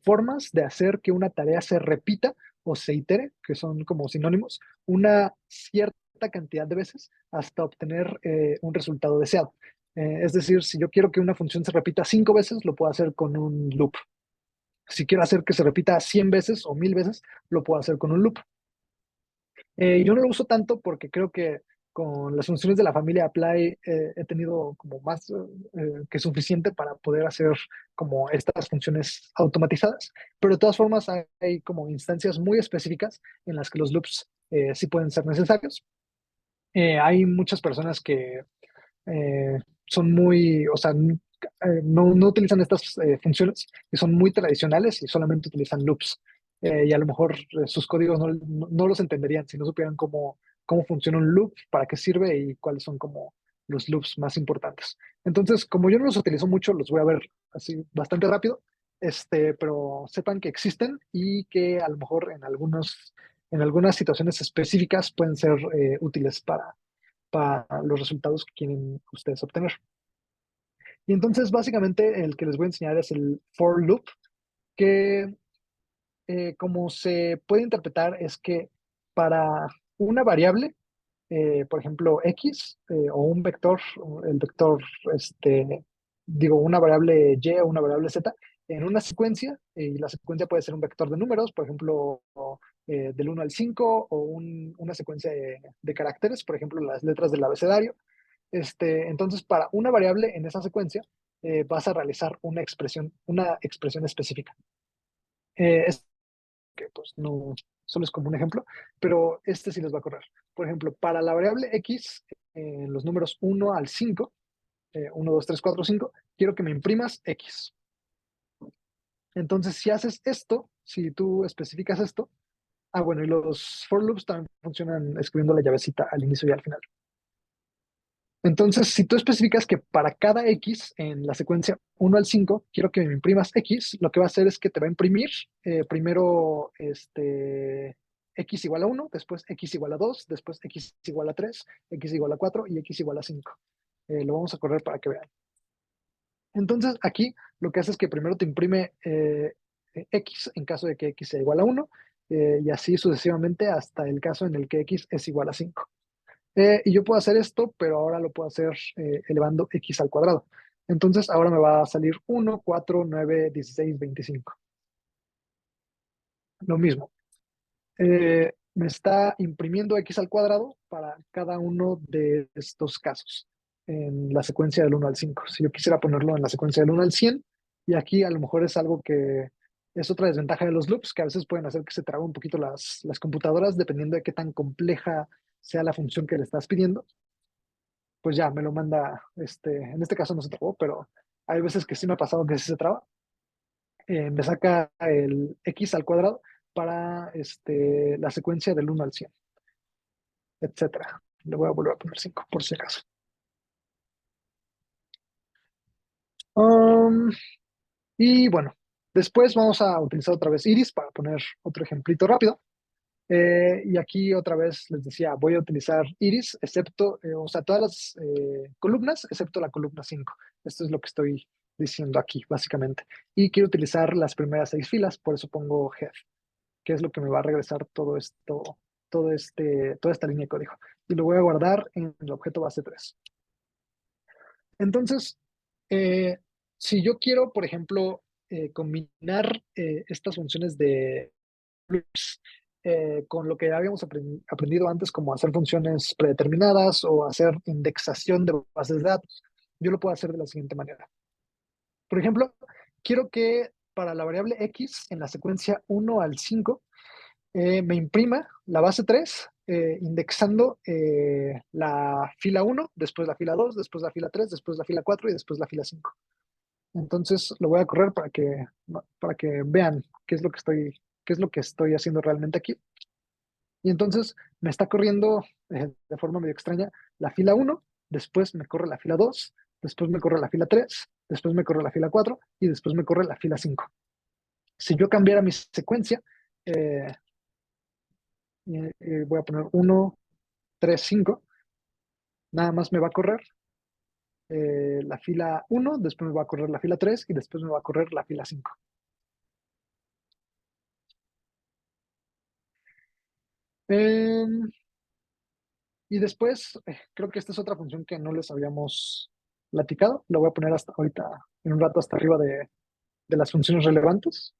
A: formas de hacer que una tarea se repita o se itere, que son como sinónimos, una cierta cantidad de veces hasta obtener un resultado deseado. Es decir, si yo quiero que una función se repita 5 veces, lo puedo hacer con un loop. Si quiero hacer que se repita 100 veces o 1000 veces, lo puedo hacer con un loop. Yo no lo uso tanto porque creo que con las funciones de la familia apply he tenido como más que suficiente para poder hacer como estas funciones automatizadas, pero de todas formas hay como instancias muy específicas en las que los loops sí pueden ser necesarios. Hay muchas personas que son muy, o sea, no utilizan estas funciones y son muy tradicionales y solamente utilizan loops. Y a lo mejor sus códigos no los entenderían si no supieran cómo funciona un loop, para qué sirve y cuáles son como los loops más importantes. Entonces, como yo no los utilizo mucho, los voy a ver así bastante rápido, pero sepan que existen y que a lo mejor en algunas situaciones específicas pueden ser útiles para los resultados que quieren ustedes obtener. Y entonces, básicamente, el que les voy a enseñar es el for loop, que como se puede interpretar es que para una variable, por ejemplo, x, o un vector, el vector, una variable y o una variable z, en una secuencia, y la secuencia puede ser un vector de números, por ejemplo, del 1 al 5, o una secuencia de caracteres, por ejemplo, las letras del abecedario. Entonces, para una variable en esa secuencia, vas a realizar una expresión específica. Es que pues no, solo es como un ejemplo, pero este sí les va a correr. Por ejemplo, para la variable x, en los números 1 al 5, 1, 2, 3, 4, 5, quiero que me imprimas x. Entonces, si haces esto, si tú especificas esto, bueno, y los for loops también funcionan escribiendo la llavecita al inicio y al final. Entonces, si tú especificas que para cada x en la secuencia 1 al 5, quiero que me imprimas x, lo que va a hacer es que te va a imprimir primero x igual a 1, después x igual a 2, después x igual a 3, x igual a 4 y x igual a 5. Lo vamos a correr para que vean. Entonces, aquí lo que hace es que primero te imprime x en caso de que x sea igual a 1, y así sucesivamente hasta el caso en el que x es igual a 5. Y yo puedo hacer esto, pero ahora lo puedo hacer elevando x al cuadrado. Entonces ahora me va a salir 1, 4, 9, 16, 25. Lo mismo. Me está imprimiendo x al cuadrado para cada uno de estos casos en la secuencia del 1 al 5. Si yo quisiera ponerlo en la secuencia del 1 al 100, y aquí a lo mejor es algo que es otra desventaja de los loops, que a veces pueden hacer que se traben un poquito las computadoras dependiendo de qué tan compleja sea la función que le estás pidiendo. Pues ya me lo manda, en este caso no se trabó, pero hay veces que sí me ha pasado que sí se traba. Me saca el x al cuadrado para la secuencia del 1 al 100, etcétera. Le voy a volver a poner 5 por si acaso. Um, y bueno, después vamos a utilizar otra vez Iris para poner otro ejemplito rápido. Y aquí otra vez les decía, voy a utilizar Iris, excepto, o sea, todas las columnas, excepto la columna 5. Esto es lo que estoy diciendo aquí, básicamente. Y quiero utilizar las primeras 6 filas, por eso pongo head, que es lo que me va a regresar todo esto, toda esta línea de código. Y lo voy a guardar en el objeto base 3. Entonces, si yo quiero, por ejemplo, combinar estas funciones de loops con lo que habíamos aprendido antes, como hacer funciones predeterminadas o hacer indexación de bases de datos, yo lo puedo hacer de la siguiente manera. Por ejemplo, quiero que para la variable x en la secuencia 1 al 5 me imprima la base 3 indexando la fila 1, después la fila 2, después la fila 3, después la fila 4 y después la fila 5. Entonces lo voy a correr para que vean qué es lo que estoy haciendo realmente aquí. Y entonces me está corriendo de forma medio extraña la fila 1, después me corre la fila 2, después me corre la fila 3, después me corre la fila 4 y después me corre la fila 5. Si yo cambiara mi secuencia, voy a poner 1, 3, 5, nada más me va a correr la fila 1, después me va a correr la fila 3 y después me va a correr la fila 5. Y después, creo que esta es otra función que no les habíamos platicado. La voy a poner hasta ahorita, en un rato, hasta arriba de las funciones relevantes.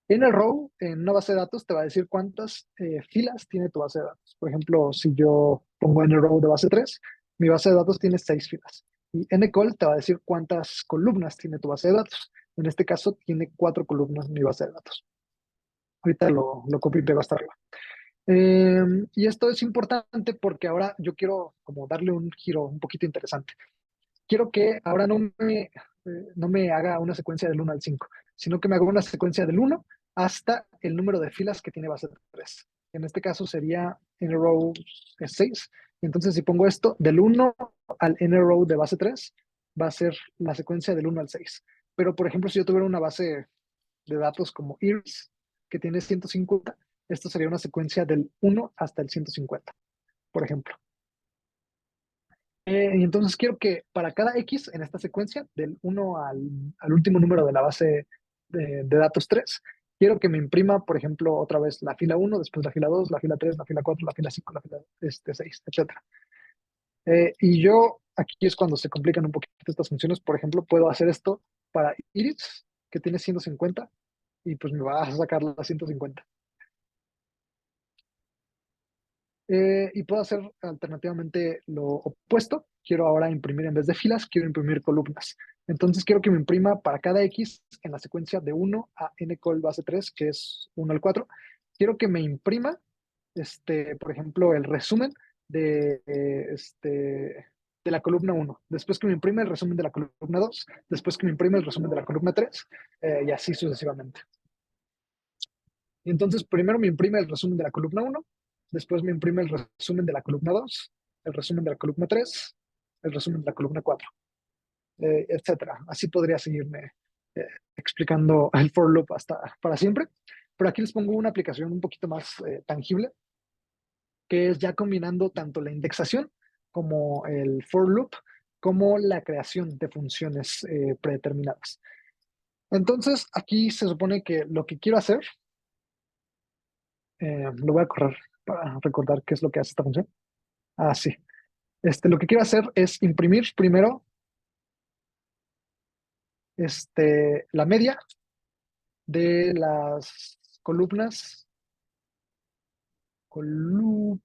A: NRow en una base de datos te va a decir cuántas filas tiene tu base de datos. Por ejemplo, si yo pongo NRow de base 3, mi base de datos tiene 6 filas. Y ncol te va a decir cuántas columnas tiene tu base de datos. En este caso, tiene 4 columnas mi base de datos. Ahorita lo copio y pego hasta arriba. Y esto es importante porque ahora yo quiero como darle un giro un poquito interesante. Quiero que ahora no me haga una secuencia del 1 al 5, sino que me haga una secuencia del 1 hasta el número de filas que tiene base 3. En este caso sería nrow 6. Entonces, si pongo esto, del 1 al nrow de base 3, va a ser la secuencia del 1 al 6. Pero, por ejemplo, si yo tuviera una base de datos como Iris, que tiene 150, esto sería una secuencia del 1 hasta el 150, por ejemplo. Y entonces quiero que para cada X en esta secuencia, del 1 al último número de la base de datos 3, quiero que me imprima, por ejemplo, otra vez la fila 1, después la fila 2, la fila 3, la fila 4, la fila 5, la fila 6, etc. Y yo, aquí es cuando se complican un poquito estas funciones. Por ejemplo, puedo hacer esto para Iris, que tiene 150, y pues me va a sacar la 150. Y puedo hacer alternativamente lo opuesto. Quiero ahora imprimir en vez de filas, quiero imprimir columnas. Entonces quiero que me imprima para cada X en la secuencia de 1 a ncol base 3, que es 1 al 4. Quiero que me imprima, por ejemplo, el resumen de la columna 1. Después que me imprime el resumen de la columna 2. Después que me imprime el resumen de la columna 3. Y así sucesivamente. Y entonces primero me imprime el resumen de la columna 1, después me imprime el resumen de la columna 2, el resumen de la columna 3, el resumen de la columna 4, etcétera. Así podría seguirme explicando el for loop hasta para siempre. Pero aquí les pongo una aplicación un poquito más tangible, que es ya combinando tanto la indexación como el for loop, como la creación de funciones predeterminadas. Entonces, aquí se supone que lo que quiero hacer, lo voy a correr para recordar qué es lo que hace esta función. Ah, sí. Lo que quiero hacer es imprimir primero la media de las columnas 1,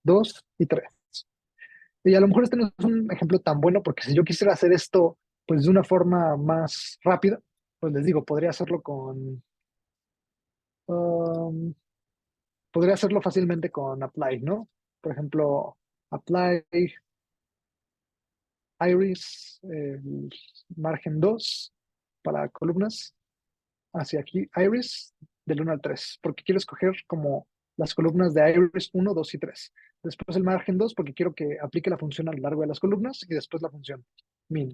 A: 2 y 3. Y a lo mejor este no es un ejemplo tan bueno porque si yo quisiera hacer esto pues de una forma más rápida, pues les digo, um, podría hacerlo fácilmente con apply, ¿no? Por ejemplo, apply iris, margen 2 para columnas, hacia aquí, iris del 1 al 3, porque quiero escoger como las columnas de iris 1, 2 y 3. Después el margen 2, porque quiero que aplique la función a lo largo de las columnas, y después la función min.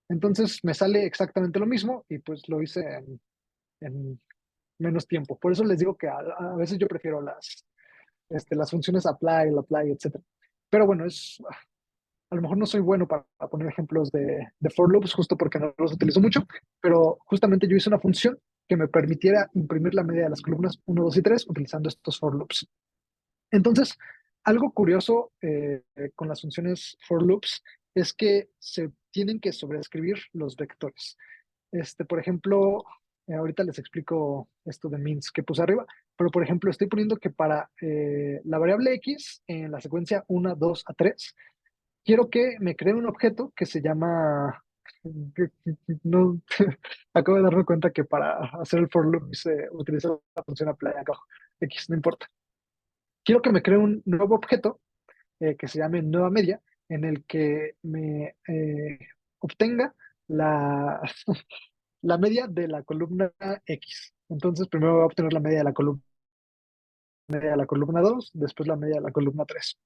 A: Entonces me sale exactamente lo mismo, y pues lo hice en menos tiempo. Por eso les digo que a veces yo prefiero las funciones apply, etc. Pero bueno, a lo mejor no soy bueno para poner ejemplos de for loops, justo porque no los utilizo mucho, pero justamente yo hice una función que me permitiera imprimir la media de las columnas 1, 2 y 3 utilizando estos for loops. Entonces, algo curioso con las funciones for loops es que se tienen que sobreescribir los vectores. Por ejemplo, ahorita les explico esto de means que puse arriba, pero por ejemplo, estoy poniendo que para la variable x en la secuencia 1, 2 a 3, quiero que me cree un objeto que se llama, no, acabo de darme cuenta que para hacer el for loop se utiliza la función apply acá abajo. X, no importa. Quiero que me cree un nuevo objeto que se llame nueva media, en el que me obtenga la, la media de la columna X. Entonces, primero voy a obtener la media de la columna 2, después la media de la columna 3.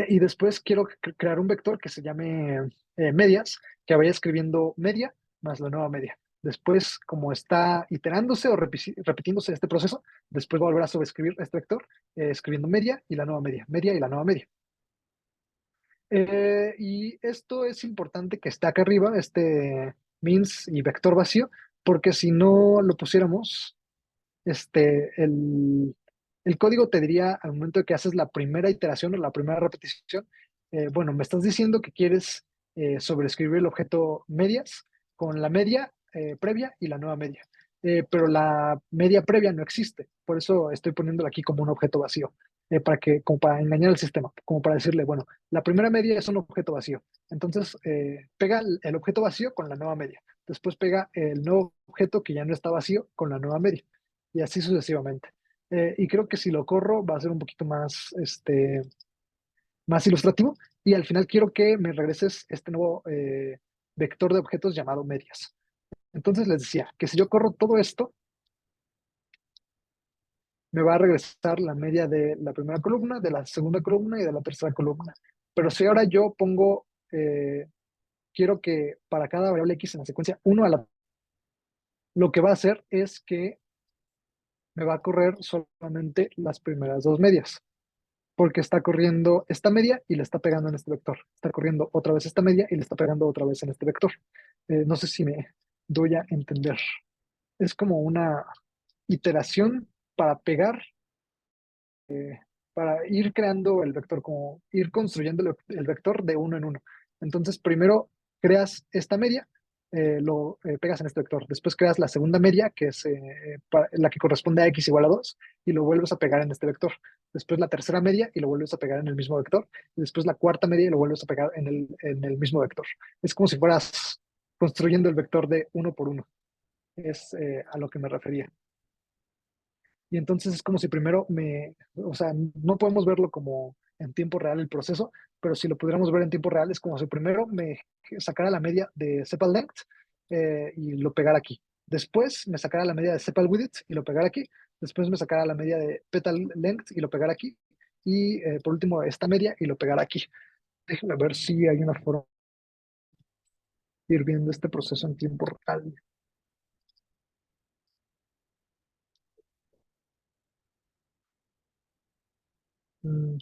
A: Y después quiero crear un vector que se llame medias, que vaya escribiendo media más la nueva media. Después, como está iterándose o repitiéndose este proceso, después voy a volver a sobreescribir este vector, escribiendo media y la nueva media y la nueva media. Y esto es importante que esté acá arriba, means y vector vacío, porque si no lo pusiéramos, el código te diría al momento de que haces la primera iteración o la primera repetición, bueno, me estás diciendo que quieres sobreescribir el objeto medias con la media previa y la nueva media. Pero la media previa no existe, por eso estoy poniéndola aquí como un objeto vacío, como para engañar al sistema, como para decirle, bueno, la primera media es un objeto vacío, entonces pega el objeto vacío con la nueva media, después pega el nuevo objeto que ya no está vacío con la nueva media, y así sucesivamente. Y creo que si lo corro va a ser un poquito más, más ilustrativo, y al final quiero que me regreses este nuevo vector de objetos llamado medias. Entonces les decía que si yo corro todo esto, me va a regresar la media de la primera columna, de la segunda columna y de la tercera columna. Pero si ahora yo pongo, quiero que para cada variable x en la secuencia 1 a la... Lo que va a hacer es que me va a correr solamente las primeras dos medias, porque está corriendo esta media y le está pegando en este vector. Está corriendo otra vez esta media y le está pegando otra vez en este vector. No sé si me doy a entender. Es como una iteración para pegar, para ir creando el vector, como ir construyendo el vector de uno en uno. Entonces, primero creas esta media, lo pegas en este vector. Después creas la segunda media, que es la que corresponde a x igual a 2, y lo vuelves a pegar en este vector. Después la tercera media y lo vuelves a pegar en el mismo vector. Y después la cuarta media y lo vuelves a pegar en el mismo vector. Es como si fueras construyendo el vector de uno por uno. Es a lo que me refería. Y entonces es como si primero o sea, no podemos verlo como en tiempo real el proceso, pero si lo pudiéramos ver en tiempo real es como si primero me sacara la media de sepal length y lo pegara aquí. Después me sacara la media de sepal width y lo pegara aquí. Después me sacara la media de petal length y lo pegara aquí. Y por último esta media y lo pegara aquí. Déjenme ver si hay una forma de ir viendo este proceso en tiempo real. Mm,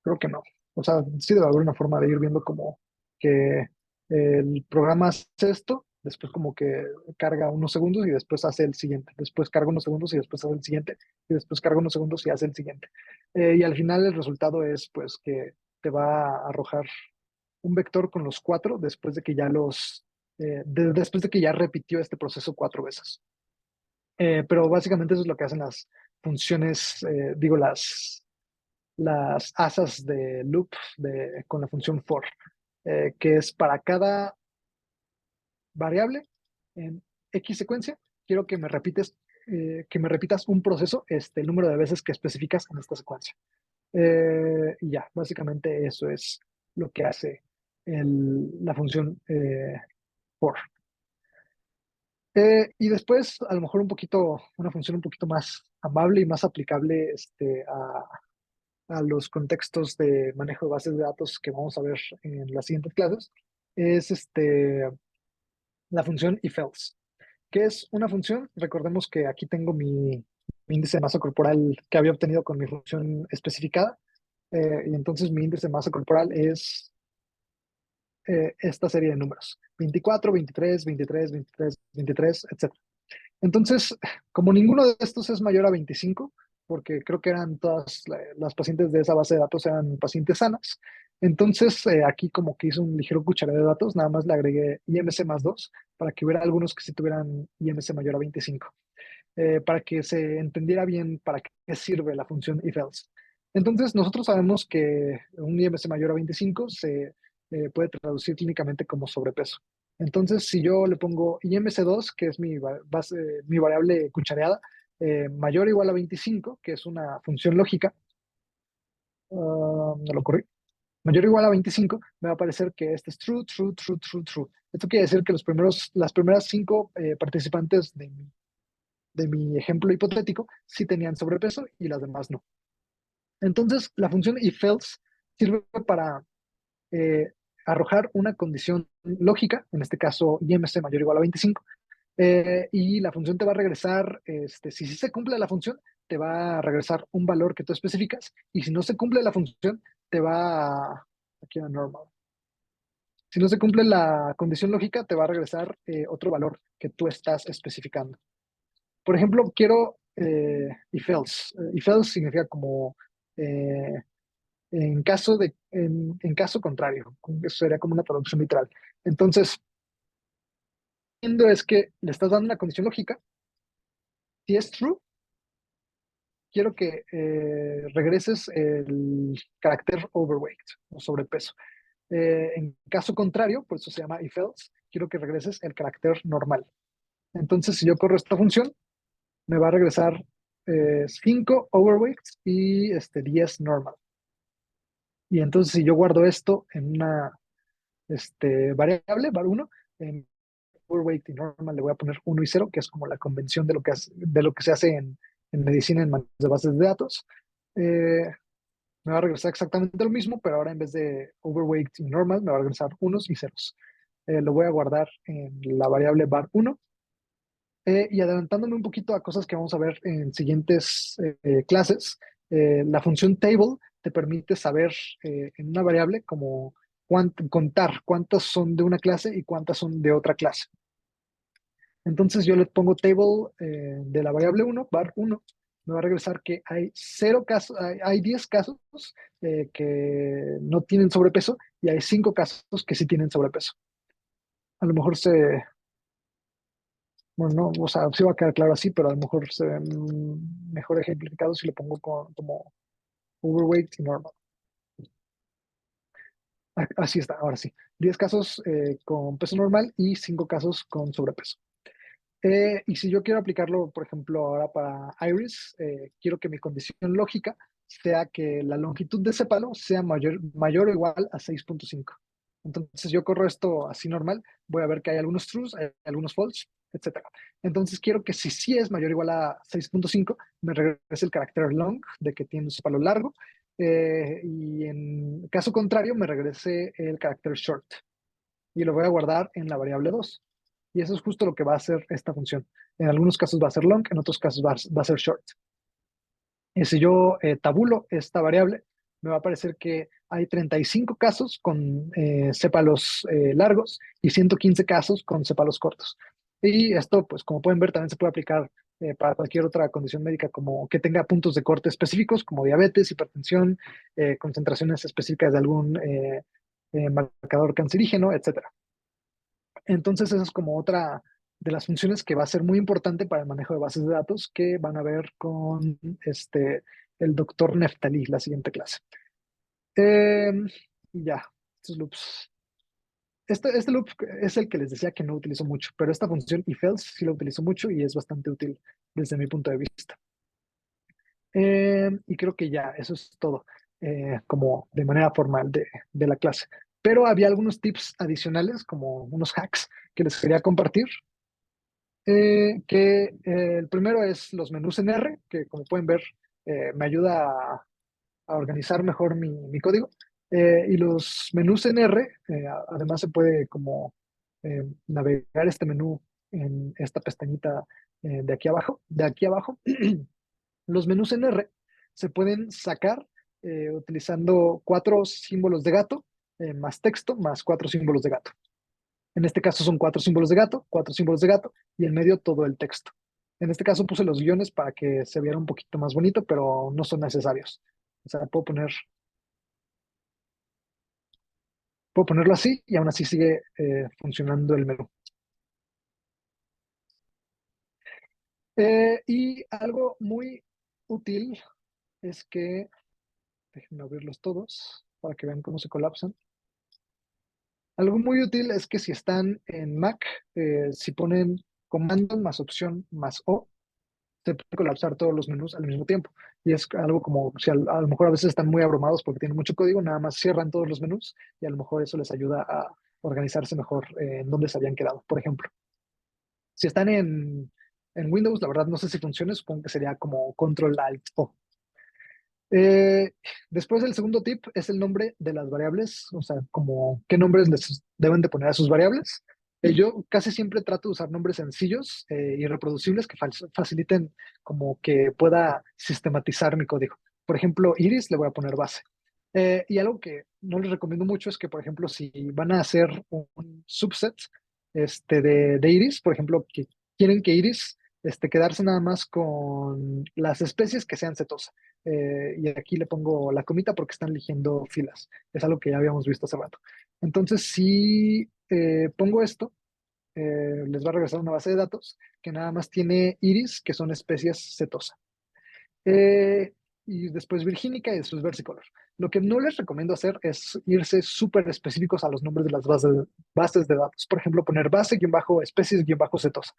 A: Creo que no. O sea, sí debe haber una forma de ir viendo como que el programa hace esto, después como que carga unos segundos y después hace el siguiente. Después carga unos segundos y después hace el siguiente. Y después carga unos segundos y hace el siguiente. Y al final el resultado es pues que te va a arrojar un vector con los cuatro después de que ya después de que ya repitió este proceso cuatro veces. Pero básicamente eso es lo que hacen las funciones, digo, las asas de loop con la función for, que es para cada variable en X secuencia, quiero que me repitas un proceso, el número de veces que especificas en esta secuencia. Y ya, básicamente eso es lo que hace la función for. Y después, a lo mejor una función un poquito más amable y más aplicable a los contextos de manejo de bases de datos que vamos a ver en las siguientes clases, es la función if-else, que es una función, recordemos que aquí tengo mi índice de masa corporal que había obtenido con mi función especificada, y entonces mi índice de masa corporal es esta serie de números, 24, 23, 23, 23, 23, etc. Entonces, como ninguno de estos es mayor a 25, porque creo que eran todas las pacientes de esa base de datos eran pacientes sanas, entonces aquí como que hice un ligero cuchareo de datos, nada más le agregué IMC más 2 para que hubiera algunos que sí tuvieran IMC mayor a 25, para que se entendiera bien para qué sirve la función if-else. Entonces, nosotros sabemos que un IMC mayor a 25 se puede traducir clínicamente como sobrepeso. Entonces, si yo le pongo IMC2, que es mi variable cuchareada, mayor o igual a 25, que es una función lógica, no lo corrí, mayor o igual a 25, me va a aparecer que este es true, true, true, true, true. Esto quiere decir que las primeras 5 participantes de mi ejemplo hipotético sí tenían sobrepeso y las demás no. Entonces, la función if-else sirve para arrojar una condición lógica, en este caso IMC mayor o igual a 25, y la función te va a regresar, si sí se cumple la función, te va a regresar un valor que tú especificas, y si no se cumple la función, te va a, aquí a normal. Si no se cumple la condición lógica, te va a regresar otro valor que tú estás especificando. Por ejemplo, quiero if-else. If-else significa como en caso contrario. Eso sería como una traducción literal. Entonces, haciendo es que le estás dando una condición lógica. Si es true, quiero que regreses el carácter overweight o sobrepeso. En caso contrario, por eso se llama if else, quiero que regreses el carácter normal. Entonces, si yo corro esta función, me va a regresar 5 overweight y 10 normal. Y entonces, si yo guardo esto en una variable, var1, en overweight y normal le voy a poner 1 y 0, que es como la convención de lo que se hace en medicina en manejo de bases de datos. Me va a regresar exactamente lo mismo, pero ahora en vez de overweight y normal, me va a regresar unos y ceros. Lo voy a guardar en la variable var1. Y adelantándome un poquito a cosas que vamos a ver en siguientes clases, la función table te permite saber en una variable como contar cuántas son de una clase y cuántas son de otra clase. Entonces yo le pongo table de la variable 1, var1, me va a regresar que hay 0 casos, hay 10 casos que no tienen sobrepeso y hay 5 casos que sí tienen sobrepeso. A lo mejor bueno, no, o sea, sí va a quedar claro así, pero a lo mejor se ve mejor ejemplificado si lo pongo como overweight y normal. Así está, ahora sí. 10 casos con peso normal y 5 casos con sobrepeso. Y si yo quiero aplicarlo, por ejemplo, ahora para Iris, quiero que mi condición lógica sea que la longitud de ese palo sea mayor o igual a 6.5. Entonces yo corro esto así normal, voy a ver que hay algunos trues, hay algunos false, etc. Entonces quiero que si sí es mayor o igual a 6.5, me regrese el carácter long, de que tiene ese palo largo, y en caso contrario, me regrese el carácter short. Y lo voy a guardar en la variable 2. Y eso es justo lo que va a hacer esta función. En algunos casos va a ser long, en otros casos va a ser short. Y si yo tabulo esta variable, me va a aparecer que hay 35 casos con sépalos largos y 115 casos con sépalos cortos. Y esto, pues como pueden ver, también se puede aplicar para cualquier otra condición médica como que tenga puntos de corte específicos como diabetes, hipertensión, concentraciones específicas de algún marcador cancerígeno, etcétera. Entonces, esa es como otra de las funciones que va a ser muy importante para el manejo de bases de datos que van a ver con el doctor Neftali, la siguiente clase. Eh, y ya, estos loops. Este loop es el que les decía que no utilizo mucho, pero esta función if else sí la utilizo mucho y es bastante útil desde mi punto de vista. Y creo que ya, eso es todo, como de manera formal de la clase. Pero había algunos tips adicionales, como unos hacks que les quería compartir. El primero es los menús en R, que como pueden ver me ayuda a organizar mejor mi código. Y los menús en R, además se puede como navegar este menú en esta pestañita de aquí abajo. De aquí abajo, los menús en R se pueden sacar utilizando 4 símbolos de gato, más texto, más 4 símbolos de gato. En este caso son 4 símbolos de gato, 4 símbolos de gato y en medio todo el texto. En este caso puse los guiones para que se viera un poquito más bonito, pero no son necesarios. O sea, puedo ponerlo así y aún así sigue funcionando el menú. Y algo muy útil es que, déjenme abrirlos todos para que vean cómo se colapsan. Algo muy útil es que si están en Mac, si ponen comando más opción más O, se puede colapsar todos los menús al mismo tiempo. Y es algo como si a lo mejor a veces están muy abrumados porque tienen mucho código, nada más cierran todos los menús y a lo mejor eso les ayuda a organizarse mejor en dónde se habían quedado, por ejemplo. Si están en Windows, la verdad no sé si funciona, supongo que sería como Control Alt O. Después el segundo tip es el nombre de las variables, o sea, como qué nombres les deben de poner a sus variables. Yo casi siempre trato de usar nombres sencillos y reproducibles que faciliten como que pueda sistematizar mi código. Por ejemplo, Iris le voy a poner base. Y algo que no les recomiendo mucho es que, por ejemplo, si van a hacer un subset de Iris, por ejemplo, que quieren que Iris quedarse nada más con las especies que sean cetosas. Y aquí le pongo la comita porque están eligiendo filas. Es algo que ya habíamos visto hace rato. Entonces, si pongo esto, les va a regresar una base de datos que nada más tiene iris, que son especies setosa. Y después virgínica y después versicolor. Lo que no les recomiendo hacer es irse súper específicos a los nombres de las bases de datos. Por ejemplo, poner base-especies-cetosa,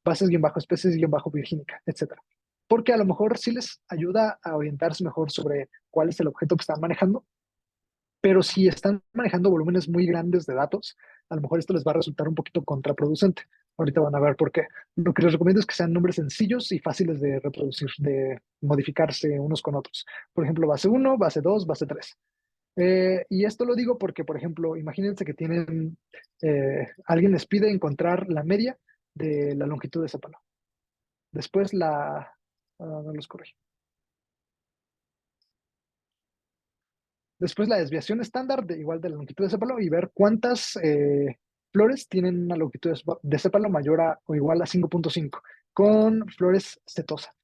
A: bases-especies-virgínica, etcétera. Porque a lo mejor sí les ayuda a orientarse mejor sobre cuál es el objeto que están manejando, pero si están manejando volúmenes muy grandes de datos, a lo mejor esto les va a resultar un poquito contraproducente. Ahorita van a ver por qué. Lo que les recomiendo es que sean nombres sencillos y fáciles de reproducir, de modificarse unos con otros. Por ejemplo, base 1, base 2, base 3. Y esto lo digo porque, por ejemplo, imagínense que alguien les pide encontrar la media de la longitud de ese palo. Después no los corrijo. Después la desviación estándar igual de la longitud de sépalo y ver cuántas flores tienen una longitud de sépalo mayor o igual a 5.5 con flores setosa.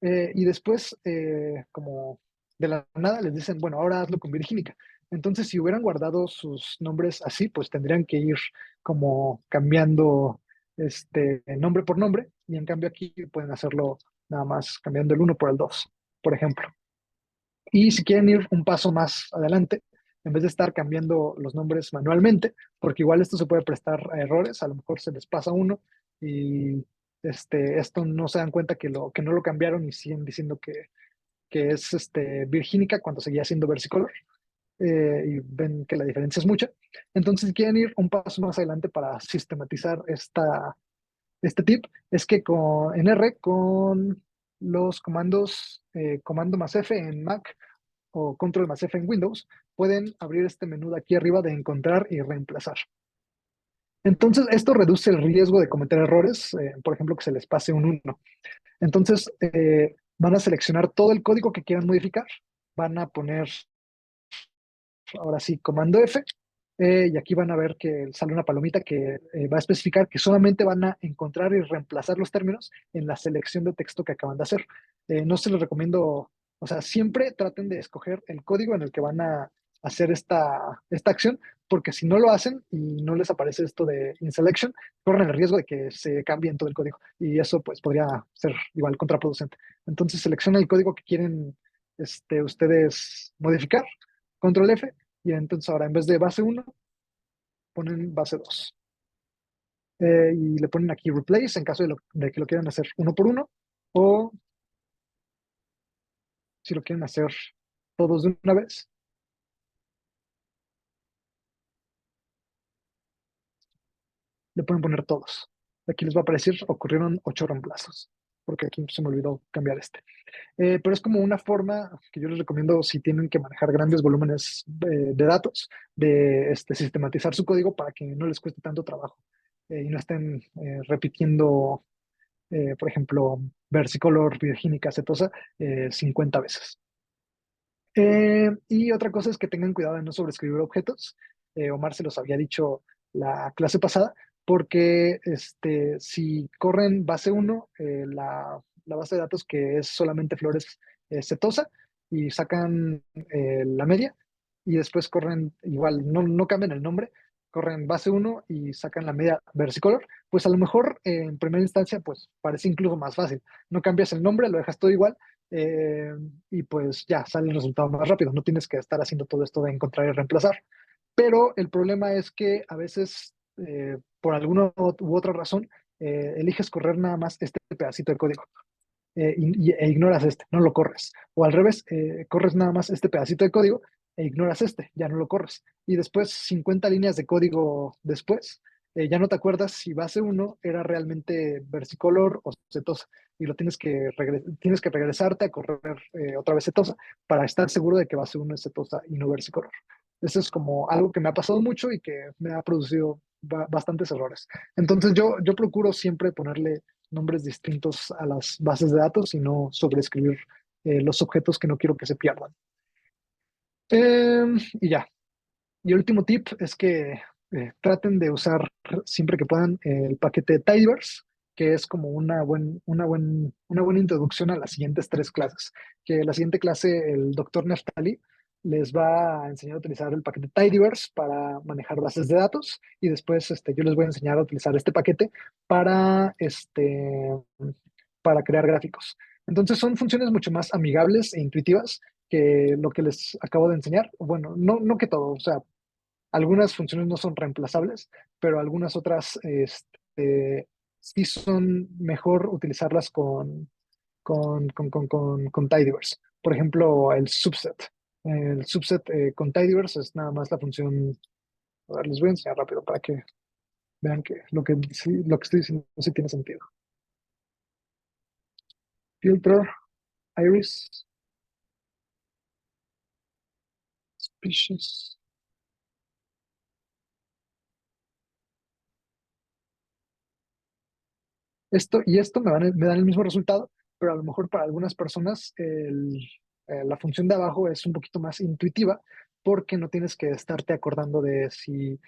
A: Y después, como de la nada, les dicen, bueno, ahora hazlo con virgínica. Entonces, si hubieran guardado sus nombres así, pues tendrían que ir como cambiando nombre por nombre. Y en cambio aquí pueden hacerlo nada más cambiando el 1 por el 2, por ejemplo. Y si quieren ir un paso más adelante, en vez de estar cambiando los nombres manualmente, porque igual esto se puede prestar a errores, a lo mejor se les pasa uno y esto no se dan cuenta que no lo cambiaron y siguen diciendo que es virgínica cuando seguía siendo versicolor, y ven que la diferencia es mucha. Entonces, si quieren ir un paso más adelante para sistematizar este tip, es que en R, con los comandos comando más F en Mac o control más F en Windows, pueden abrir este menú de aquí arriba de encontrar y reemplazar. Entonces, esto reduce el riesgo de cometer errores, por ejemplo, que se les pase un 1. Entonces, van a seleccionar todo el código que quieran modificar, van a poner, ahora sí, comando F, y aquí van a ver que sale una palomita que va a especificar que solamente van a encontrar y reemplazar los términos en la selección de texto que acaban de hacer. No se los recomiendo, o sea, siempre traten de escoger el código en el que van a hacer esta acción, porque si no lo hacen y no les aparece esto de InSelection, corren el riesgo de que se cambie todo el código y eso pues podría ser igual contraproducente. Entonces selecciona el código que quieren ustedes modificar, control F, y entonces ahora en vez de base 1, ponen base 2. Y le ponen aquí replace en caso de que lo quieran hacer uno por uno, o si lo quieren hacer todos de una vez, le pueden poner todos. Aquí les va a aparecer, ocurrieron 8 reemplazos, porque aquí se me olvidó cambiar pero es como una forma que yo les recomiendo si tienen que manejar grandes volúmenes de datos, de sistematizar su código para que no les cueste tanto trabajo y no estén repitiendo, por ejemplo, versicolor, virgínica, cetosa 50 veces. Y otra cosa es que tengan cuidado de no sobreescribir objetos. Omar se los había dicho la clase pasada, porque si corren base 1, la base de datos que es solamente flores setosa, y sacan la media, y después corren igual, no cambian el nombre, corren base 1 y sacan la media versicolor, pues a lo mejor en primera instancia pues parece incluso más fácil. No cambias el nombre, lo dejas todo igual, eh, y pues ya sale el resultado más rápido. No tienes que estar haciendo todo esto de encontrar y reemplazar. Pero el problema es que a veces, por alguna u otra razón, eliges correr nada más este pedacito de código e ignoras no lo corres. O al revés, corres nada más este pedacito de código e ignoras ya no lo corres. Y después, 50 líneas de código después, ya no te acuerdas si base 1 era realmente versicolor o setosa. Y tienes que regresarte a correr otra vez setosa para estar seguro de que base 1 es setosa y no versicolor. Eso es como algo que me ha pasado mucho y que me ha producido bastantes errores. Entonces yo procuro siempre ponerle nombres distintos a las bases de datos y no sobreescribir los objetos que no quiero que se pierdan. Y ya. Y el último tip es que traten de usar siempre que puedan el paquete Tidyverse, que es como una buena introducción a las siguientes 3 clases. Que la siguiente clase, el doctor Neftali les va a enseñar a utilizar el paquete Tidyverse para manejar bases de datos y después yo les voy a enseñar a utilizar este paquete para, para crear gráficos. Entonces son funciones mucho más amigables e intuitivas que lo que les acabo de enseñar. Bueno, no que todo, o sea, algunas funciones no son reemplazables, pero algunas otras sí son mejor utilizarlas con Tidyverse. Por ejemplo, el subset. El subset con Tidyverse es nada más la función. A ver, les voy a enseñar rápido para que vean que lo que estoy diciendo sí tiene sentido. Filter, iris, species. Esto y esto me dan el mismo resultado, pero a lo mejor para algunas personas la función de abajo es un poquito más intuitiva porque no tienes que estarte acordando de si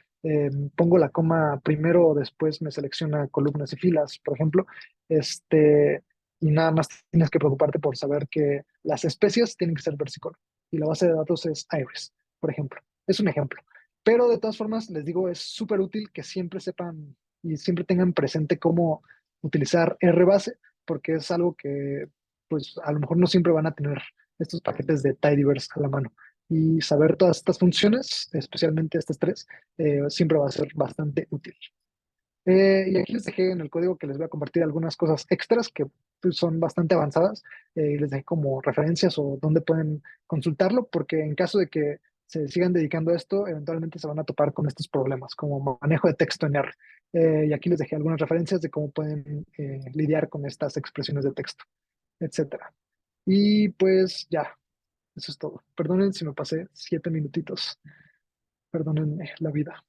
A: pongo la coma primero o después me selecciona columnas y filas, por ejemplo, y nada más tienes que preocuparte por saber que las especies tienen que ser versicolor y la base de datos es iris, por ejemplo. Es un ejemplo. Pero de todas formas, les digo, es súper útil que siempre sepan y siempre tengan presente cómo utilizar RBase, porque es algo que, pues, a lo mejor no siempre van a tener estos paquetes de Tidyverse a la mano. Y saber todas estas funciones, especialmente estas tres, siempre va a ser bastante útil. Y aquí les dejé en el código que les voy a compartir algunas cosas extras que pues, son bastante avanzadas. Les dejé como referencias o dónde pueden consultarlo, porque en caso de que se sigan dedicando a esto, eventualmente se van a topar con estos problemas, como manejo de texto en R. Y aquí les dejé algunas referencias de cómo pueden lidiar con estas expresiones de texto, etcétera. Y pues ya, eso es todo. Perdonen si me pasé 7 minutitos. Perdónenme la vida.